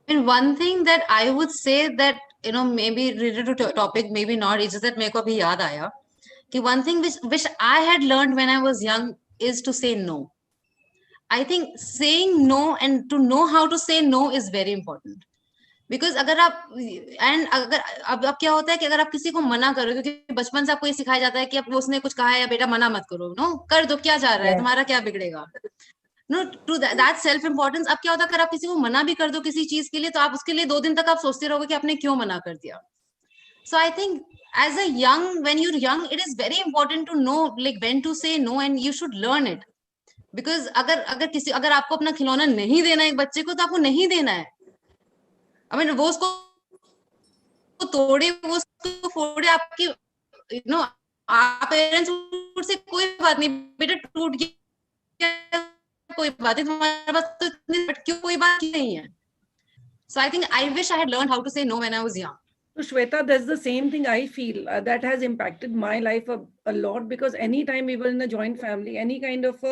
And one thing that I would say that, maybe related to topic, maybe not, it's just that मेरे को अभी याद आया कि one thing which I had learned when I was young is to say no. I think saying no and to know how to say no is very important. Because अगर आप and अगर अब क्या होता है कि अगर आप किसी को मना करो, क्योंकि बचपन से आपको ये सिखाया जाता है कि अब उसने कुछ कहा है या बेटा मना मत करो, नो कर दो, क्या जा रहा है, तुम्हारा क्या बिगड़ेगा, no to that self importance. अब क्या होता है अगर आप किसी को मना भी कर दो किसी चीज के लिए, तो आप उसके लिए 2 दिन तक आप सोचते रहोगे कि आपने क्यों मना कर दिया. So I think as a young, when you are young, it is very important to know like when to say no, and you should learn it. Because अगर आपको अपना खिलौना नहीं देना है एक बच्चे को, तो आपको नहीं देना है. I mean, वो उसको तोड़े, वो उसको फोड़े, आपकी आप पेरेंट्स से कोई बात नहीं, बेटा टूट गया कोई बात नहीं, तुम्हारे पास तो इतनी क्यों, कोई बात नहीं है. So I think I wish I had learned how to say no when I was young. So Shweta, that's the same thing I feel that has impacted my life a lot, because anytime we were in a joint family, any kind of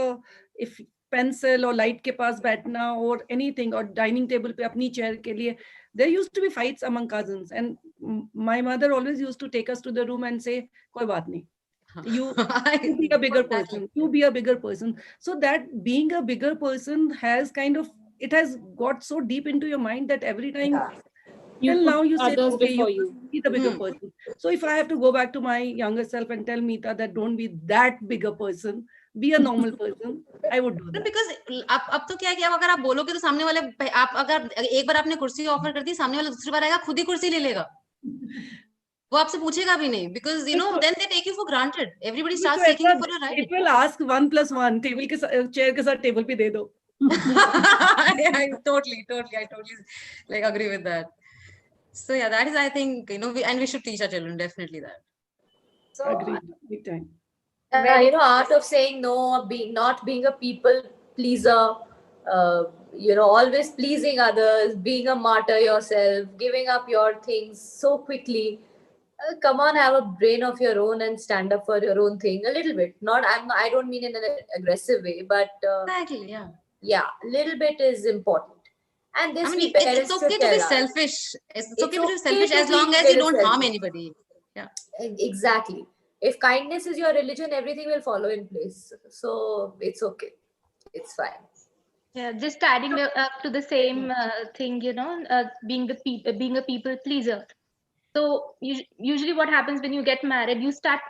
if pencil or light ke paas baithna or anything, or dining table pe apni chair ke liye, there used to be fights among cousins, and my mother always used to take us to the room and say, koi baat nahi, you be a bigger person, you be a bigger person. So that being a bigger person has kind of, it has got so deep into your mind that every time till now you say, okay, you be the bigger person. So if I have to go back to my younger self and tell Meeta that don't be that bigger person, be a normal person, I would do that. Because अब तो क्या है कि अब अगर आप बोलोगे तो सामने वाले, आप अगर एक बार आपने कुर्सी ऑफर कर दी, सामने वाला दूसरी बार आएगा खुद ही कुर्सी ले लेगा, वो आपसे पूछेगा भी नहीं, because then they take you for granted. Everybody starts taking you for a ride. It will ask 1 + 1, table के चेयर के साथ टेबल पे दे दो. I totally like agree with that. So yeah, that is, I think, and we should teach our children definitely that. So Agree, big time. Art of saying no, not being a people pleaser, always pleasing others, being a martyr yourself, giving up your things so quickly. Come on, have a brain of your own and stand up for your own thing a little bit. I don't mean in an aggressive way, but Exactly, yeah. Yeah, a little bit is important. And this, I mean, parents it's okay should to be tell us. selfish. It's okay to be okay selfish to as be long as very you don't harm selfish. anybody. Yeah. Exactly. If kindness is your religion, everything will follow in place. So it's okay. It's fine. Yeah, just adding up to the same thing, being a people pleaser. So usually what happens when you get married, you start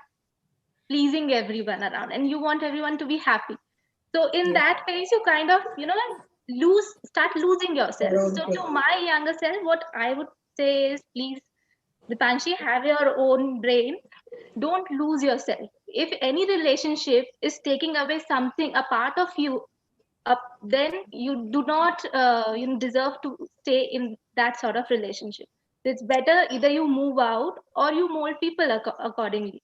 pleasing everyone around and you want everyone to be happy. So in that case, you kind of, start losing yourself. So to my younger self, what I would say is, please Dipanshi, have your own brain. Don't lose yourself. If any relationship is taking away something, a part of you, then you do not deserve to stay in that sort of relationship. It's better either you move out or you mold people accordingly.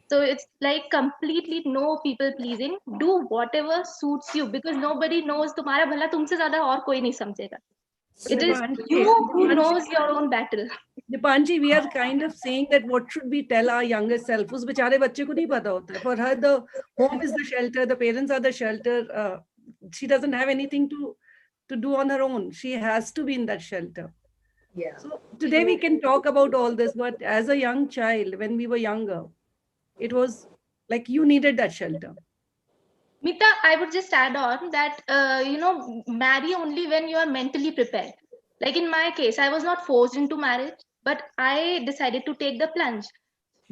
So it's like completely no people pleasing. Do whatever suits you, because nobody knows तुम्हारा भला तुमसे ज़्यादा और कोई नहीं समझेगा. It is you who knows your own battle. Dipanji, we are kind of saying that what should we tell our younger self? उस बेचारे बच्चे को नहीं पता होता है. For her, the home is the shelter, the parents are the shelter. She doesn't have anything to do on her own. She has to be in that shelter. Yeah. So today we can talk about all this, but as a young child, when we were younger, it was like you needed that shelter. Mita, I would just add on that, marry only when you are mentally prepared. Like in my case, I was not forced into marriage, but I decided to take the plunge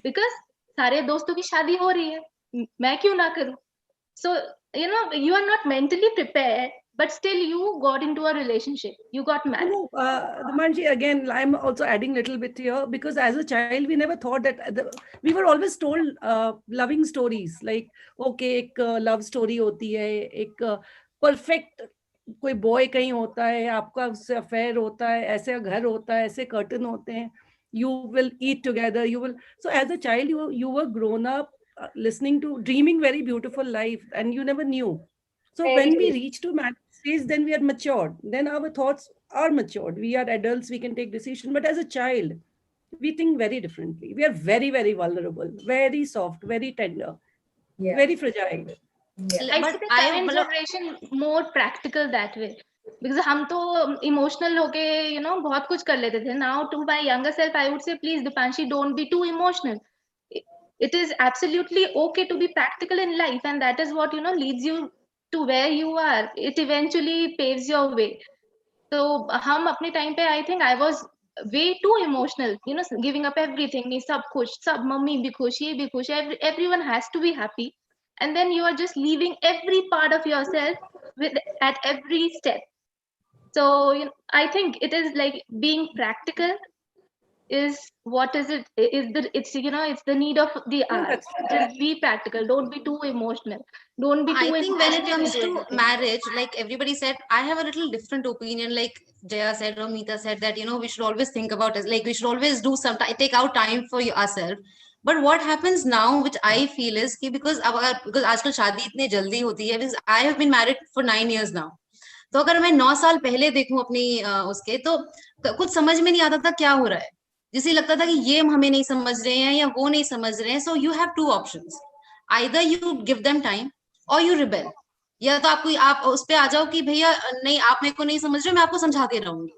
because सारे दोस्तों की शादी हो रही है, मैं क्यों ना करूं? So, you are not mentally prepared, but still you got into a relationship. You got married. Dipanji, again, I'm also adding a little bit here because as a child, we never thought that we were always told loving stories like, okay, एक love story होती है, एक perfect कोई boy कहीं होता है, आपका उससे affair होता है, ऐसे घर होता है, ऐसे curtain होते हैं, you will eat together, you will. So as a child, you were grown up listening to, dreaming very beautiful life, and you never knew. So when we reach to marriage stage, then we are matured. Then our thoughts are matured. We are adults, we can take decisions. But as a child, we think very differently. We are very, very vulnerable, very soft, very tender, very fragile. I think the current generation more practical that way. Because हम तो emotional होके, बहुत कुछ कर लेते थे. Now to my younger self, I would say, please, Dipanshi, don't be too emotional. It is absolutely okay to be practical in life, and that is what leads you to where you are. It eventually paves your way. So हम अपने time पे, I think I was way too emotional, giving up everything. नहीं सब खुश, सब mummy भी खुश, ये भी खुश, everyone has to be happy, and then you are just leaving every part of yourself at every step. So I think it is like being practical is what is it? It's the need of the hour. Just be practical. Don't be too emotional. Don't be too. I think when it comes to marriage, like everybody said, I have a little different opinion. Like Jaya said or Meeta said that we should always think about it. Like we should always do take out time for ourselves. But what happens now, which I feel is because आजकल शादी इतनी जल्दी होती है. Because I have been married for 9 years now. तो अगर मैं 9 साल पहले देखूं अपनी उसके तो कुछ समझ में नहीं आता था क्या हो रहा है. जिसे लगता था कि ये हमें नहीं समझ रहे हैं या वो नहीं समझ रहे हैं. So you have two options. Either you give them time or you rebel. या तो आप उस पे आ जाओ कि भैया नहीं आप मेरे को नहीं समझ रहे, मैं आपको समझाते रहूंगी.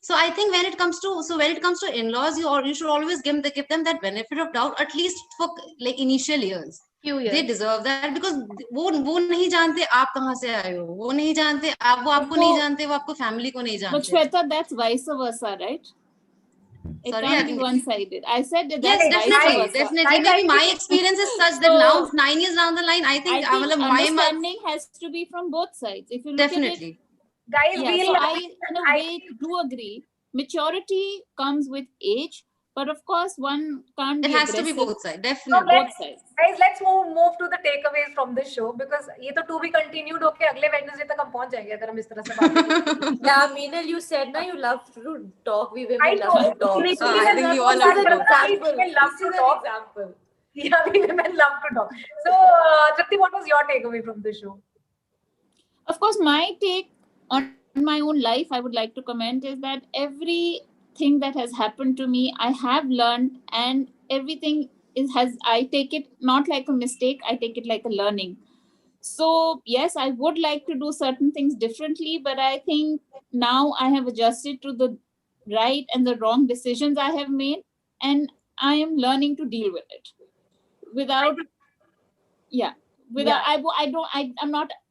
So I think when it comes to in-laws, you should always give them that benefit of doubt, at least for like initial years. They deserve that because वो नहीं जानते आप कहाँ से आए हो, वो नहीं जानते वो आपको नहीं जानते, वो आपको फैमिली को नहीं जानते. But Shweta, that's vice versa, right? It can't be one-sided. I said that. Yes, definitely. Maybe my experience is such that now 9 years down the line, I think understanding has to be from both sides. If you look definitely. At it, guys, so I in a way do agree. Maturity comes with age, but of course one can't. It has to be both sides, definitely. So both sides. Guys, let's move to the takeaways from this show because ये तो to be continued होके अगले Wednesday तक हम पहुंच जाएंगे अगर हम इस तरह से बात करें. Yeah, Meenal, you said you love to talk. We women love to talk. So I think we all love to talk. We love to talk. Example. Yeah, we women love to talk. So, Tripti, what was your takeaway from the show? Of course, my take on my own life, I would like to comment is that everything that has happened to me, I have learned, and everything I take it not like a mistake, I take it like a learning. So yes, I would like to do certain things differently, but I think now I have adjusted to the right and the wrong decisions I have made, and I am learning to deal with it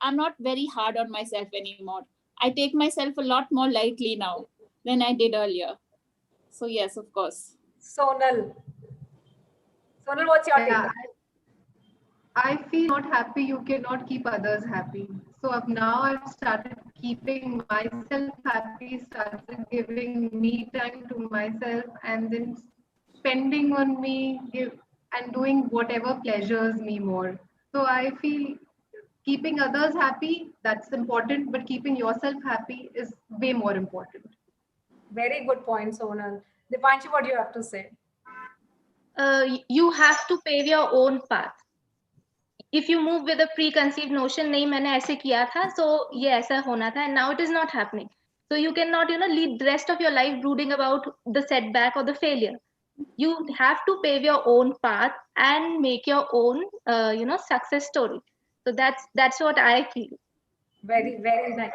I'm not very hard on myself anymore. I take myself a lot more lightly now than I did earlier. So yes, of course. Sonal, what's your take? I feel not happy, you cannot keep others happy. So now I've started keeping myself happy, started giving me time to myself, and then spending on me, and doing whatever pleasures me more. So I feel keeping others happy, that's important, but keeping yourself happy is way more important. Very good point, Sonal. Dipanshi, what do you have to say? You have to pave your own path. If you move with a preconceived notion, नहीं मैंने ऐसे किया था, so ये ऐसा होना था, and now it is not happening. So you cannot, lead the rest of your life brooding about the setback or the failure. You have to pave your own path and make your own, success story. So that's what I feel. Very, very nice.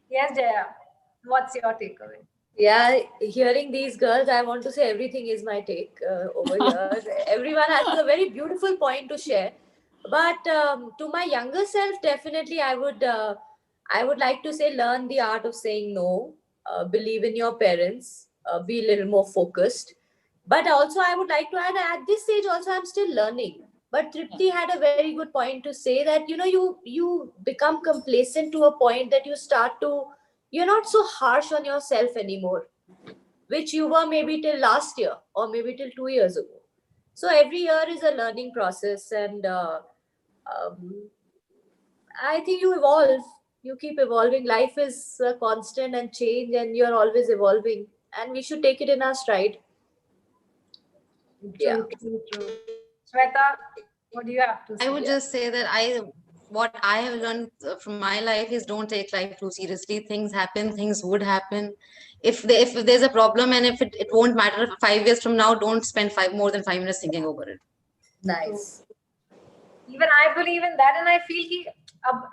Yes, Jaya. What's your takeaway? Yeah, hearing these girls, I want to say everything is my take over here. Everyone has a very beautiful point to share. But to my younger self, definitely I would like to say learn the art of saying no, believe in your parents, be a little more focused. But also I would like to add, at this stage also I'm still learning. But Tripti had a very good point to say that, you become complacent to a point that you're not so harsh on yourself anymore, which you were maybe till last year or maybe till 2 years ago. So every year is a learning process, and I think you evolve. You keep evolving. Life is constant and change, and you're always evolving. And we should take it in our stride. True. Shweta, what do you have to say? I would just say that what I have learned from my life is don't take life too seriously. Things happen, things would happen. If there's a problem, and if it won't matter 5 years from now, don't spend more than 5 minutes thinking over it. Nice. Even I believe in that, and I feel कि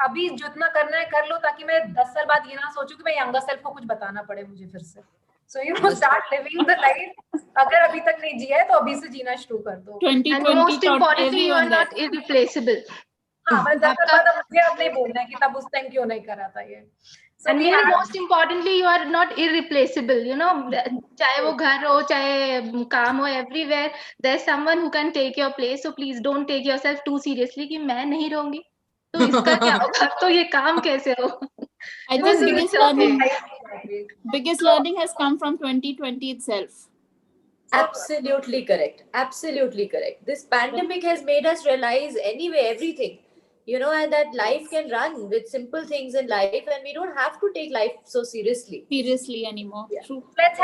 अभी जितना करना है कर लो, ताकि मैं 10 साल बाद ये ना सोचूं कि मैं younger self को कुछ बताना पड़े मुझे फिर से. So start living the life. अगर अभी तक नहीं जिया है तो अभी से जीना शुरू कर दो. 2020 And most taught importantly, you are everyone that. not irreplaceable. हाँ, बस 10 साल बाद मुझे अब नहीं बोलना है कि तब उस टाइम क्यों नहीं करा था ये. So And most importantly, you are not irreplaceable. चाहे वो घर हो, चाहे काम हो, everywhere there's someone who can take your place. So please don't take yourself too seriously कि मैं नहीं रहूंगी तो इसका क्या होगा, तो ये काम कैसे हो. I think biggest learning has come from 2020 itself. Absolutely correct. Absolutely correct. This pandemic has made us realize everything. And that life can run with simple things in life, and we don't have to take life so seriously Anymore. Yeah. True. Let's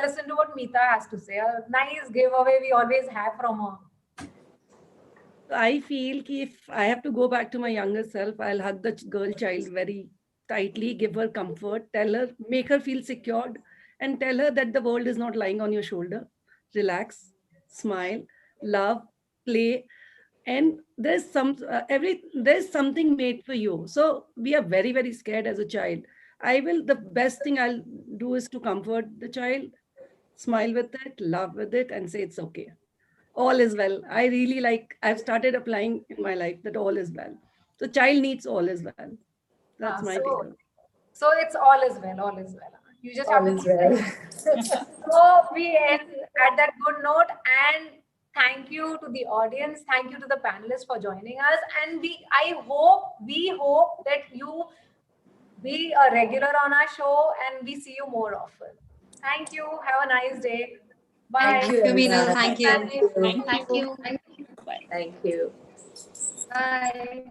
listen to what Meeta has to say. A nice giveaway we always have from her. I feel कि if I have to go back to my younger self, I'll hug the girl child very tightly, give her comfort, tell her, make her feel secured, and tell her that the world is not lying on your shoulder. Relax, smile, love, play, and there's something made for you. So we are very, very scared as a child. The best thing I'll do is to comfort the child, smile with it, laugh with it, and say it's okay. All is well. I've started applying in my life that all is well. So child needs all is well. That's my takeaway. So it's all is well, all is well. You just have to. So we end at that good note, and thank you to the audience. Thank you to the panelists for joining us. And we hope that you be a regular on our show and we see you more often. Thank you. Have a nice day. Bye. Thank you, Meenal. Thank you. Thank you. Thank you. Thank you. Bye.